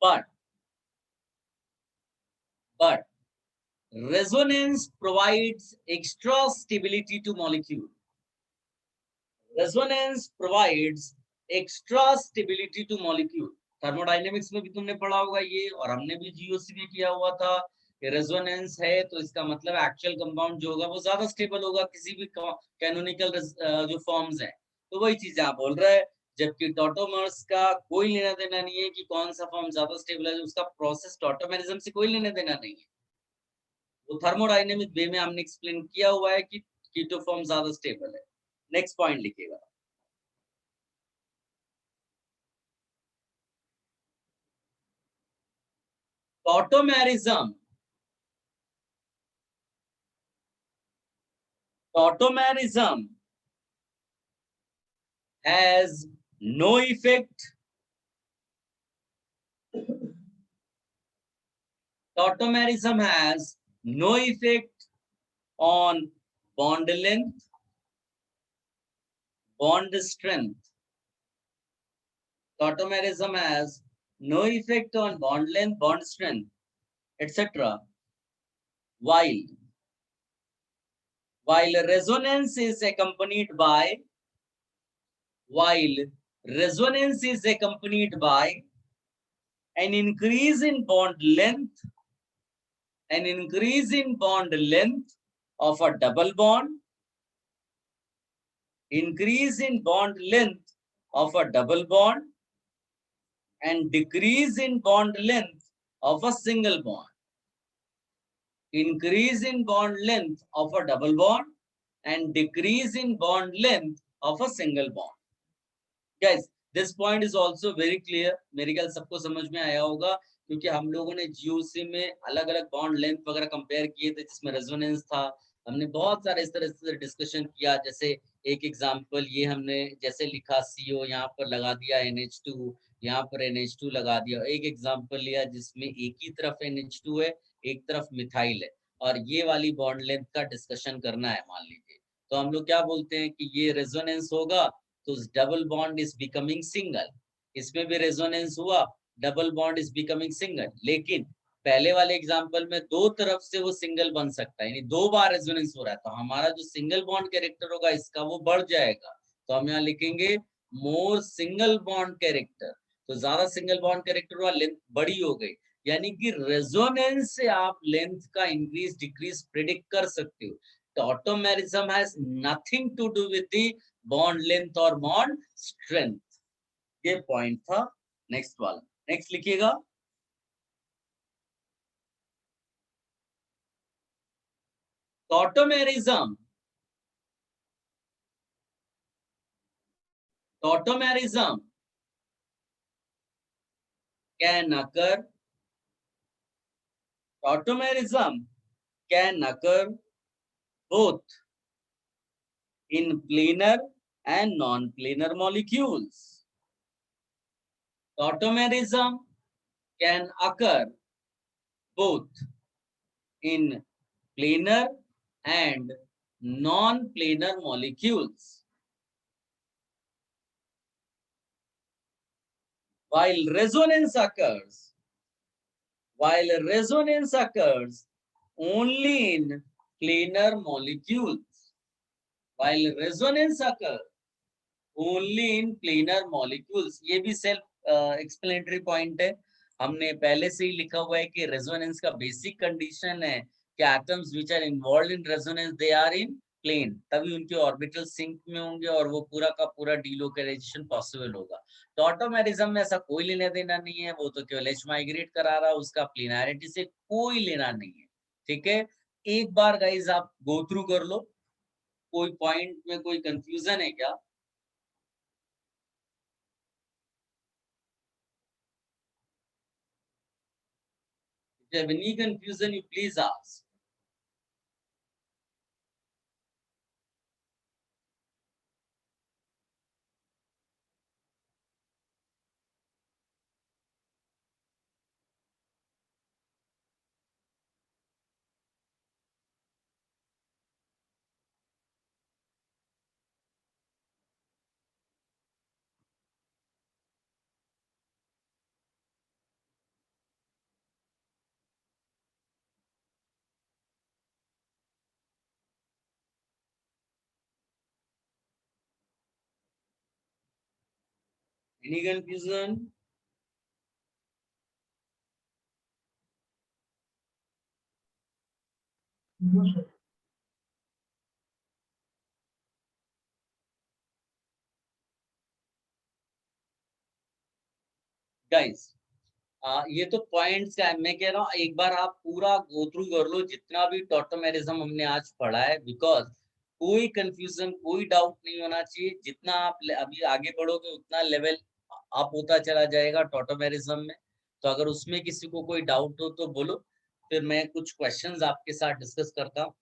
But resonance provides extra stability to molecule. Resonance provides extra stability to molecule. Thermodynamics में भी तुमने पढ़ा होगा ये, और हमने भी GOC में किया हुआ था कि रेजोनेंस है तो इसका मतलब एक्चुअल कंपाउंड जो होगा वो ज्यादा स्टेबल होगा किसी भी कैनोनिकल जो फॉर्म्स हैं। तो वही चीज आप बोल रहे हैं, जबकि टॉटोमर्स का कोई लेना देना नहीं है कि कौन सा फॉर्म ज्यादा स्टेबल है, उसका प्रोसेस टॉटोमेरिज्म से कोई लेना देना नहीं है। वो थर्मोडायनेमिक वे में हमने एक्सप्लेन किया हुआ है कि कीटो फॉर्म ज्यादा स्टेबल है। नेक्स्ट पॉइंट लिखिएगा। Tautomerism has no effect. Tautomerism has no effect on bond length, bond strength. Tautomerism has no effect on bond length, bond strength, etc. While resonance is accompanied by an increase in bond length, of a double bond, increase in bond length of a double bond, and decrease in bond length of a single bond. Increase in bond length of a double bond and decrease in bond length of a single bond. Guys, this point is also very clear. मेरे ख्याल सबको समझ में आया होगा, क्योंकि हम लोगों ने जीओसी में अलग अलग बॉन्ड लेंथ वगैरह कंपेयर किए थे जिसमें रेजोनेंस था। हमने बहुत सारे इस तरह से डिस्कशन किया, जैसे एक एग्जांपल ये हमने जैसे लिखा CO, यहाँ पर लगा दिया NH2, यहाँ पर NH2 लगा दिया। एक एग्जांपल लिया जिसमें एक ही तरफ NH2 है, एक तरफ मिथाइल है, और ये वाली बॉन्ड लेंथ का डिस्कशन करना है मान लीजिए। तो हम लोग क्या बोलते हैं कि ये रेजोनेंस होगा तो double bond is becoming single. इसमें भी रेजोनेंस हुआ, double bond is becoming single. लेकिन पहले वाले एग्जांपल में दो तरफ से वो सिंगल बन सकता है, यानी दो बार रेजोनेंस हो रहा है, तो हमारा जो सिंगल बॉन्ड कैरेक्टर होगा इसका वो बढ़ जाएगा। तो हम यहाँ लिखेंगे मोर सिंगल बॉन्ड कैरेक्टर। तो ज्यादा सिंगल बॉन्ड कैरेक्टर हुआ, लेंथ बड़ी हो गई, यानी कि रेजोनेंस से आप लेंथ का इंक्रीज डिक्रीज प्रिडिक्ट कर सकते हो। तो tautomerism has nothing to do with the bond length और बॉन्ड स्ट्रेंथ। ये पॉइंट था। नेक्स्ट वाला, नेक्स्ट लिखिएगा। Tautomerism. Tautomerism can occur. Tautomerism can occur both in planar and non-planar molecules. Tautomerism can occur both in planar and non-planar molecules. While resonance occurs only in planar molecules. While resonance occurs only in planar molecules. ये भी self explanatory point है, हमने पहले से ही लिखा हुआ है कि रेजोनेंस का बेसिक कंडीशन है कि atoms which are involved in resonance they are in plane, तभी उनके ऑर्बिटल सिंक में होंगे और वो पूरा का पूरा डीलोकलाइजेशन पॉसिबल होगा। तो ऑटोमेरिज्म में ऐसा कोई लेना देना नहीं है, वो तो केवल एच माइग्रेट करा रहा है, उसका प्लेनारिटी से कोई लेना नहीं है। ठीक है, एक बार गाइज आप गो थ्रू कर लो, कोई पॉइंट में कोई कंफ्यूजन है क्या? If you have any confusion, you please ask. Any confusion? No, sir. Guys, ये तो पॉइंट्स का है, मैं कह रहा हूँ एक बार आप पूरा गो थ्रू कर लो जितना भी टॉटोमेरिज्म हमने आज पढ़ा है, बिकॉज कोई कंफ्यूजन कोई डाउट नहीं होना चाहिए। जितना आप अभी आगे बढ़ोगे उतना लेवल अप होता चला जाएगा टॉटोमेरिज्म में। तो अगर उसमें किसी को कोई डाउट हो तो बोलो, फिर मैं कुछ क्वेश्चंस आपके साथ डिस्कस करता हूँ।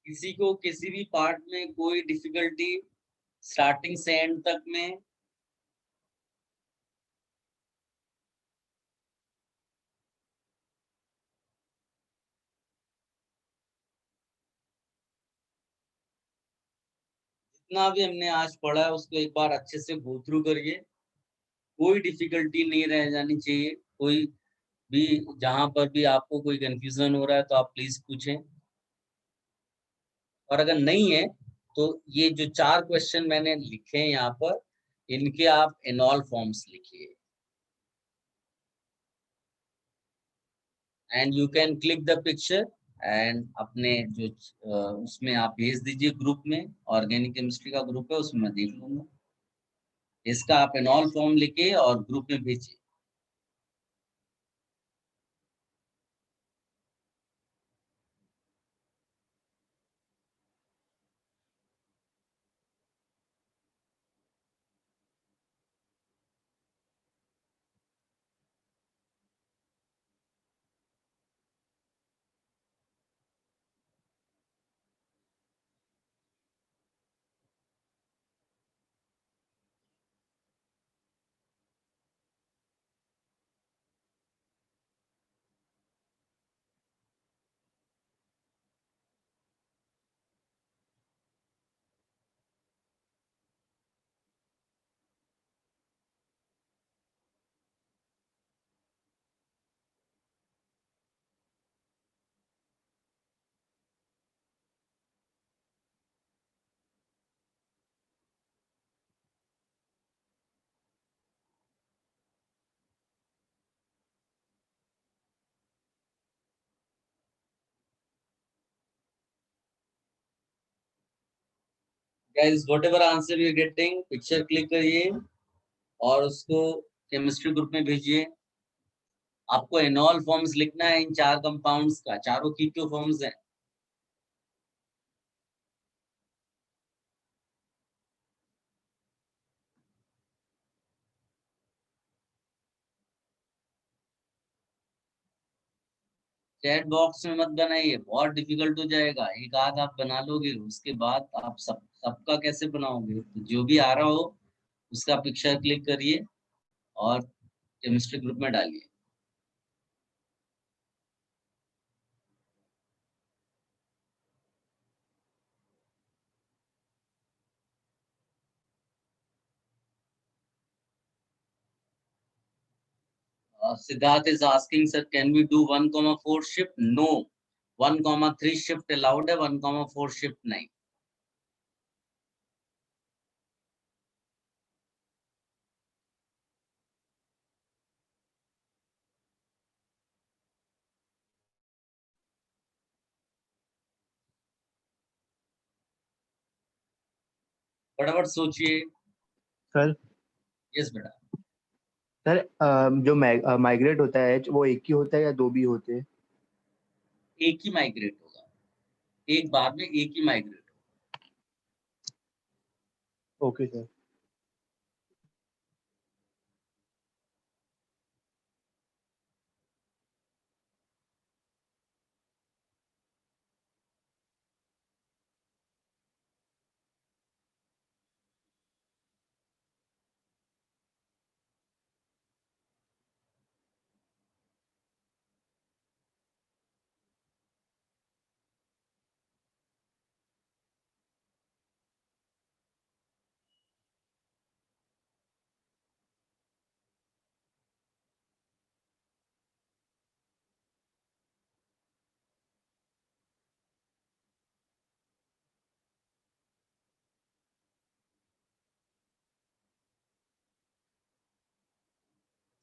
किसी को किसी भी पार्ट में कोई डिफिकल्टी स्टार्टिंग से एंड तक में? जितना भी हमने आज पढ़ा है उसको एक बार अच्छे से गो थ्रू करिए, कोई डिफिकल्टी नहीं रह जानी चाहिए, कोई भी जहां पर भी आपको कोई कंफ्यूजन हो रहा है तो आप प्लीज पूछें, और अगर नहीं है तो ये जो 4 क्वेश्चन मैंने लिखे हैं यहाँ पर, इनके आप एनऑल फॉर्म्स लिखिए and you can click the picture and अपने जो उसमें आप भेज दीजिए ग्रुप में, ऑर्गेनिक केमिस्ट्री का ग्रुप है उसमें मैं देख लूंगा। इसका आप एनऑल फॉर्म लिखिए और ग्रुप में भेजिए। Guys whatever answer you getting, picture click करिए और उसको केमिस्ट्री ग्रुप में भेजिए। आपको एनॉल फॉर्म्स लिखना है इन 4 कंपाउंड्स का, चारों कीटो फॉर्म्स हैं। चैट बॉक्स में मत बनाइए, बहुत डिफिकल्ट हो जाएगा। एक आध आप बना लोगे, उसके बाद आप सबका कैसे बनाओगे? तो जो भी आ रहा हो उसका पिक्चर क्लिक करिए और केमिस्ट्री ग्रुप में डालिए। Siddharth is asking, sir, can we do 1,4 shift? No, 1,3 shift allowed है, 1,4 shift नहीं। फटाफट सोचिए। सर यस बेटा। सर जो माइग्रेट होता है वो एक ही होता है या दो भी होते हैं? एक ही माइग्रेट होगा, एक बार में एक ही माइग्रेट होगा। Okay sir.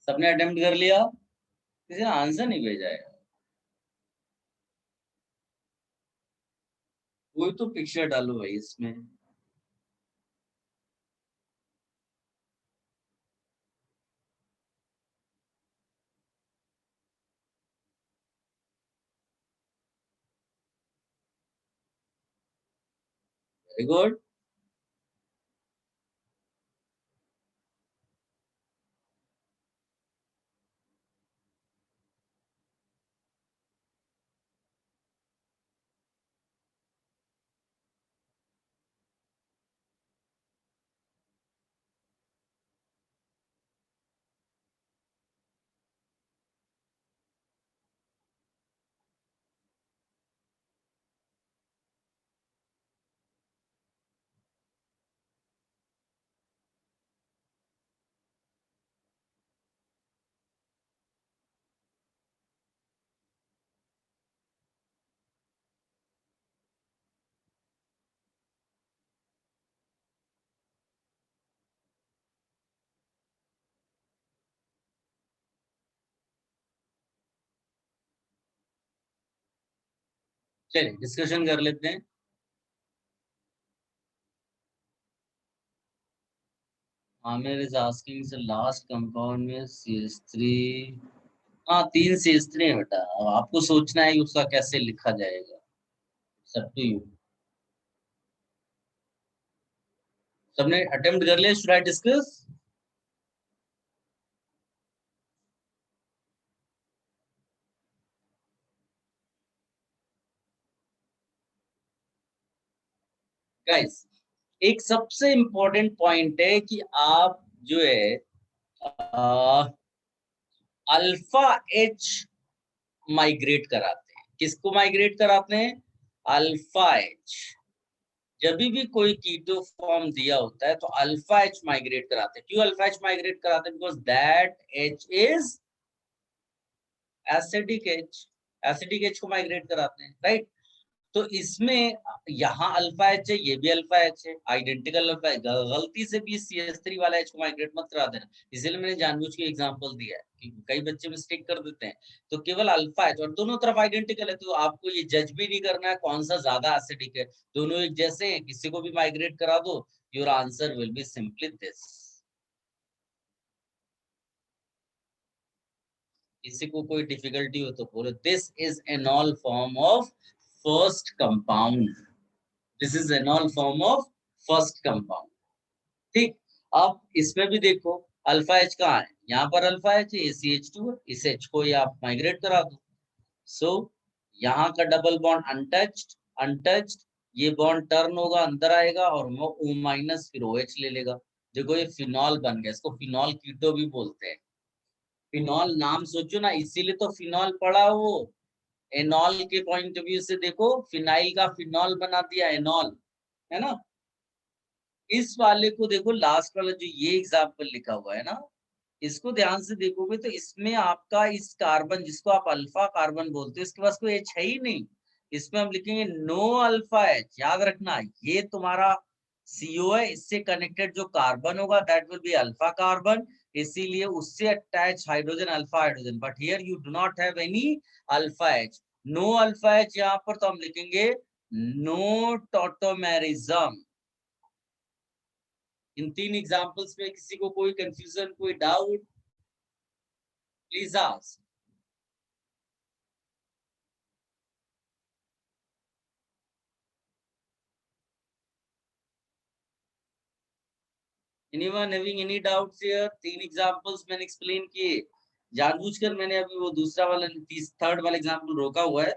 सबने अटेम्प्ट कर लिया? किसी ने आंसर नहीं भेजा है। कोई तो पिक्चर डालो भाई इसमें। Very good. चलिए डिस्कशन कर लेते हैं। आमिर इज आस्किंग से लास्ट कंपाउंड में CH3। हाँ 3 CH3 है बेटा, अब आपको सोचना है कि उसका कैसे लिखा जाएगा। सब टू यू। सबने अटेम्प्ट कर लिया, शुड आई डिस्कस? गाइस एक सबसे इंपॉर्टेंट पॉइंट है कि आप जो है अल्फा एच माइग्रेट कराते हैं। किसको माइग्रेट कराते हैं? Alpha H. जब भी कोई कीटो फॉर्म दिया होता है तो अल्फा एच माइग्रेट कराते हैं। क्यों अल्फा एच माइग्रेट कराते हैं? Because that H is acidic H. Acidic H को माइग्रेट कराते हैं, राइट? तो इसमें यहाँ अल्फा एच है, ये भी अल्फा एच है, आइडेंटिकल अल्फा है। गलती से भी CH3 वाला एच को माइग्रेट मत करा देना। इसीलिए मैंने जानबूझ के एग्जांपल दिया है कि कई बच्चे मिस्टेक कर देते हैं। तो केवल अल्फा एच, और दोनों तरफ आइडेंटिकल है, तो आपको ये जज भी नहीं करना है कौन सा ज्यादा एसिडिक है। दोनों एक जैसे हैं, किसी को भी माइग्रेट करा दो, your answer will be simply this. किसी को कोई डिफिकल्टी हो तो बोलो। This is enol form of first compound. This is enol form of first compound. ठीक। अब इसमें भी देखो अल्फा एच कहाँ है? यहाँ पर अल्फा एच है, CH2 है। इस एच को ये आप माइग्रेट करा दो। सो यहाँ का डबल बॉन्ड अनटच्ड, अनटच्ड, ये बॉन्ड टर्न होगा, अंदर आएगा और वो O माइनस फिर OH ले लेगा। देखो ये फिनॉल बन गया। इसको फिनॉल कीटो भी बोलते हैं। फिनॉल नाम सोचो ना, इसीलिए तो फिनॉल पड़ा। वो एनॉल के पॉइंट ऑफ व्यू से देखो, फिनाइल का फिनॉल बना दिया एनॉल, है ना? इस वाले को देखो, लास्ट वाला जो ये एग्जाम्पल लिखा हुआ है ना, इसको ध्यान से देखोगे तो इसमें आपका इस कार्बन जिसको आप अल्फा कार्बन बोलते हो, इसके पास कोई एच है ही नहीं। इसमें हम लिखेंगे नो अल्फा एच। याद रखना ये तुम्हारा CO है, इससे कनेक्टेड जो कार्बन होगा that will be alpha carbon. इसीलिए उससे attach hydrogen alpha hydrogen, but here you do not have any alpha H. No alpha H यहाँ पर तो हम लिखेंगे नो टॉटोमेरिज्म। इन 3 एग्जांपल्स में किसी को कोई कंफ्यूजन, कोई doubt, please ask. Anyone having any doubts here? 3 examples मैंने एक्सप्लेन किए। जानबूझकर मैंने अभी वो दूसरा वाला थर्ड वाला एग्जांपल रोका हुआ है।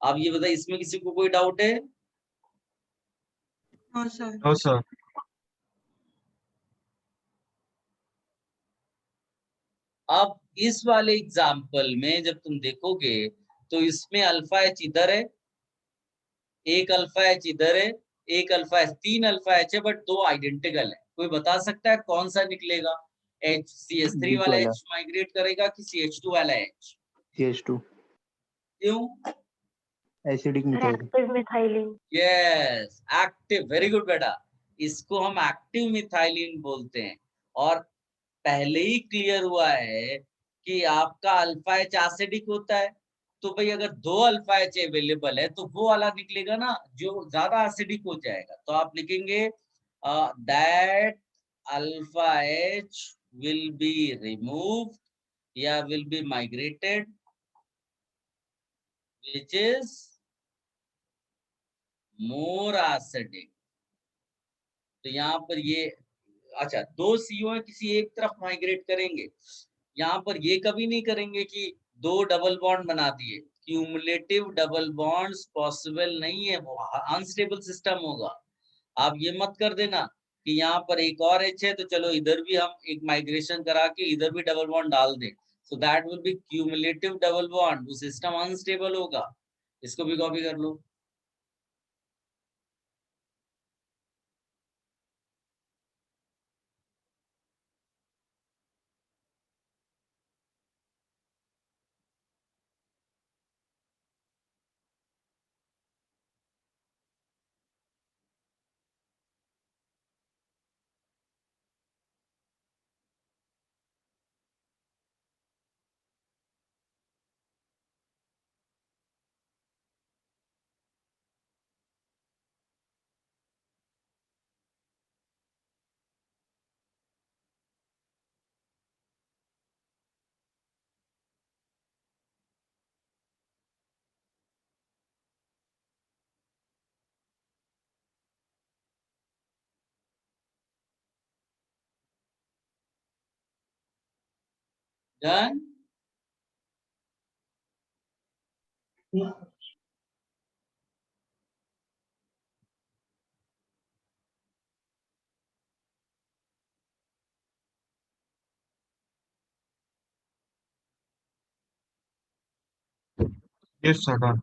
आप ये बताइए, इसमें किसी को कोई डाउट है? हाँ सर। No sir. अब इस वाले एग्जांपल में जब तुम देखोगे तो इसमें अल्फा एच इधर है, एक अल्फा एच इधर है, एक अल्फा एच, 3 अल्फा एच है, बट 2 आइडेंटिकल है। कोई बता सकता है कौन सा निकलेगा? CH3 वाला एच माइग्रेट करेगा कि CH2 वाला एच? CH2 क्यों? Acidic methyl. reactive methylene. Yes, active. Very good बेटा। इसको हम एक्टिव मिथाइलिन बोलते हैं। और पहले ही क्लियर हुआ है कि आपका अल्फा एच एसिडिक होता है। तो भाई अगर 2 अल्फा एच अवेलेबल है तो वो वाला निकलेगा ना जो ज्यादा एसिडिक हो जाएगा। तो आप लिखेंगे that alpha H will be removed या will be migrated which is more acidic. तो यहाँ पर ये, अच्छा 2 CO किसी एक तरफ माइग्रेट करेंगे। यहाँ पर ये कभी नहीं करेंगे कि 2 डबल बॉन्ड बना दिए। क्यूमुलेटिव डबल बॉन्ड्स पॉसिबल नहीं है, वो अनस्टेबल सिस्टम होगा। आप ये मत कर देना कि यहाँ पर एक और एच है तो चलो इधर भी हम एक माइग्रेशन करा के इधर भी डबल बॉन्ड डाल दें। So that will be cumulative double bond, वो सिस्टम अनस्टेबल होगा। इसको भी कॉपी कर लो। Done. Yes sir done.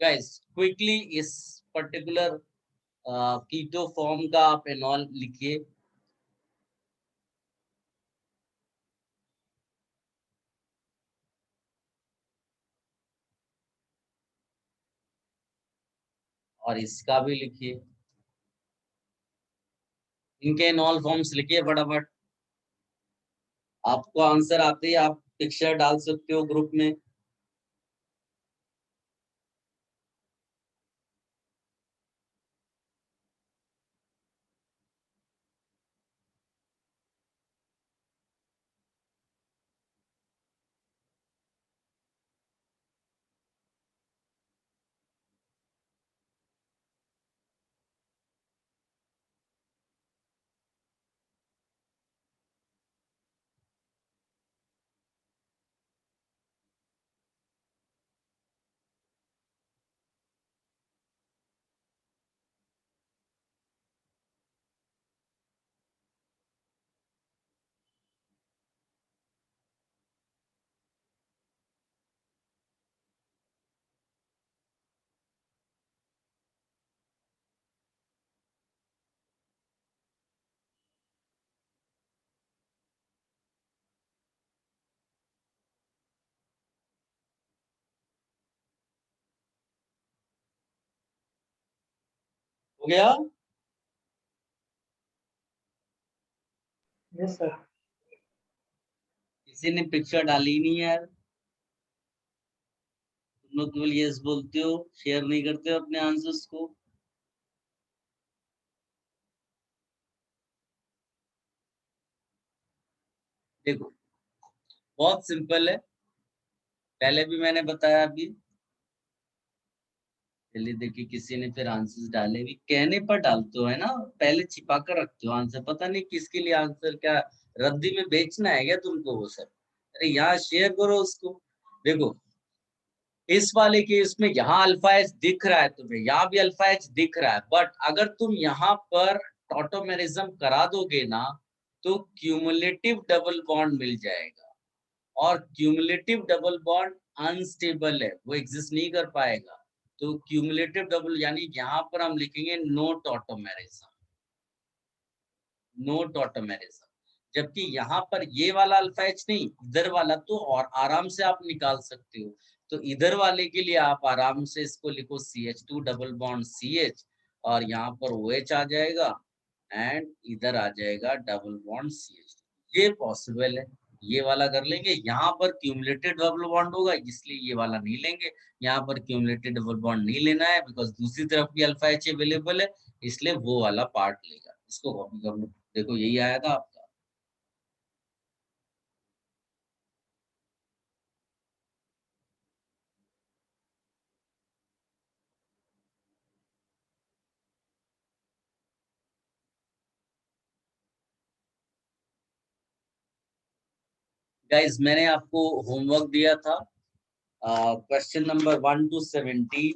Guys quickly इस पर्टिकुलर कीटो फॉर्म का आप एनॉल लिखिए। और इसका भी लिखिए, इनके एनॉल फॉर्म्स लिखिए फटाफट। आपको आंसर आते ही आप पिक्चर डाल सकते हो ग्रुप में। हो गया? Yes sir. किसी ने पिक्चर डाली नहीं यार। तुम लोग केवल यस बोलते हो, शेयर नहीं करते हो अपने आंसर्स को। देखो बहुत सिंपल है, पहले भी मैंने बताया। अभी पहले देखिए किसी ने फिर आंसर्स डाले भी, कहने पर डालते हो है ना, पहले छिपा कर रखते हो आंसर। पता नहीं किसके लिए आंसर, क्या रद्दी में बेचना है क्या तुमको वो सब? अरे यहाँ शेयर करो उसको। देखो इस वाले केस में यहाँ अल्फा एच दिख रहा है तुम्हें, यहाँ भी अल्फा एच दिख रहा है, बट अगर तुम यहाँ पर टॉटोमेरिज्म करा दोगे ना तो क्यूमुलेटिव डबल बॉन्ड मिल जाएगा। और क्यूमुलेटिव डबल बॉन्ड अनस्टेबल है, वो एग्जिस्ट नहीं कर पाएगा। तो क्यूमुलेटिव डबल यानी यहाँ पर हम लिखेंगे नो टॉटोमेरिज्म, नो टॉटोमेरिज्म। जबकि यहाँ पर ये वाला अल्फा एच नहीं, इधर वाला तो और आराम से आप निकाल सकते हो। तो इधर वाले के लिए आप आराम से इसको लिखो CH2 डबल बॉन्ड CH, और यहाँ पर OH आ जाएगा एंड इधर आ जाएगा डबल बॉन्ड CH। ये पॉसिबल है, ये वाला कर लेंगे। यहाँ पर क्यूमुलेटेड डबल बॉन्ड होगा इसलिए ये वाला नहीं लेंगे। यहाँ पर क्यूमुलेटेड डबल बॉन्ड नहीं लेना है बिकॉज दूसरी तरफ भी अल्फा एच अवेलेबल है, इसलिए वो वाला पार्ट लेगा। इसको कॉपी कर लो, देखो यही आया था आपका। गाइज मैंने आपको होमवर्क दिया था question number 1 to 17।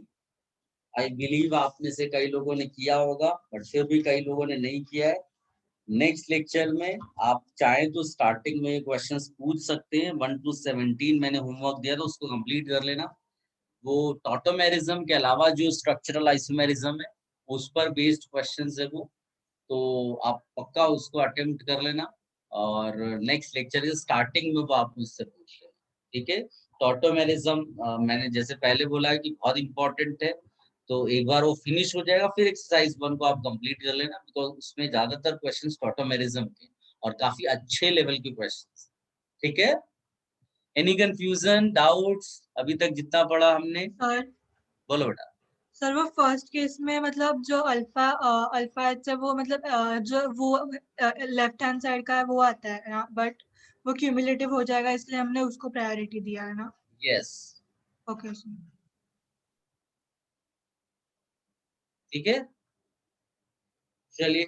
I believe आप में से कई लोगों ने किया होगा, बट फिर भी कई लोगों ने नहीं किया है। नेक्स्ट लेक्चर में आप चाहे तो स्टार्टिंग में क्वेश्चंस पूछ सकते हैं। 1 to 17 मैंने होमवर्क दिया था, उसको कंप्लीट कर लेना। वो टॉटोमेरिज्म के अलावा जो स्ट्रक्चरल आइसोमेरिज्म है उस पर बेस्ड क्वेश्चंस है वो, तो आप पक्का उसको अटेम्प्ट कर लेना। और नेक्स्ट लेक्चर के स्टार्टिंग में वो आप मुझसे पूछ लेना, ठीक है? टॉटोमेरिज्म मैंने जैसे पहले बोला है कि बहुत इंपॉर्टेंट है, तो एक बार वो फिनिश हो जाएगा फिर एक्सरसाइज 1 को आप कंप्लीट कर लेना, बिकॉज उसमें ज्यादातर क्वेश्चंस टॉटोमेरिज्म के और काफी अच्छे लेवल के क्वेश्चंस। ठीक है? एनी कंफ्यूजन, डाउट्स अभी तक जितना पढ़ा हमने? सर बोलो बेटा। सर वो फर्स्ट केस में मतलब जो अल्फा एच है वो मतलब जो वो लेफ्ट हैंड साइड का है वो आता है ना, बट वो क्यूमुलेटिव हो जाएगा इसलिए हमने उसको प्रायोरिटी दिया है ना। यस। Okay sir. ठीक है, चलिए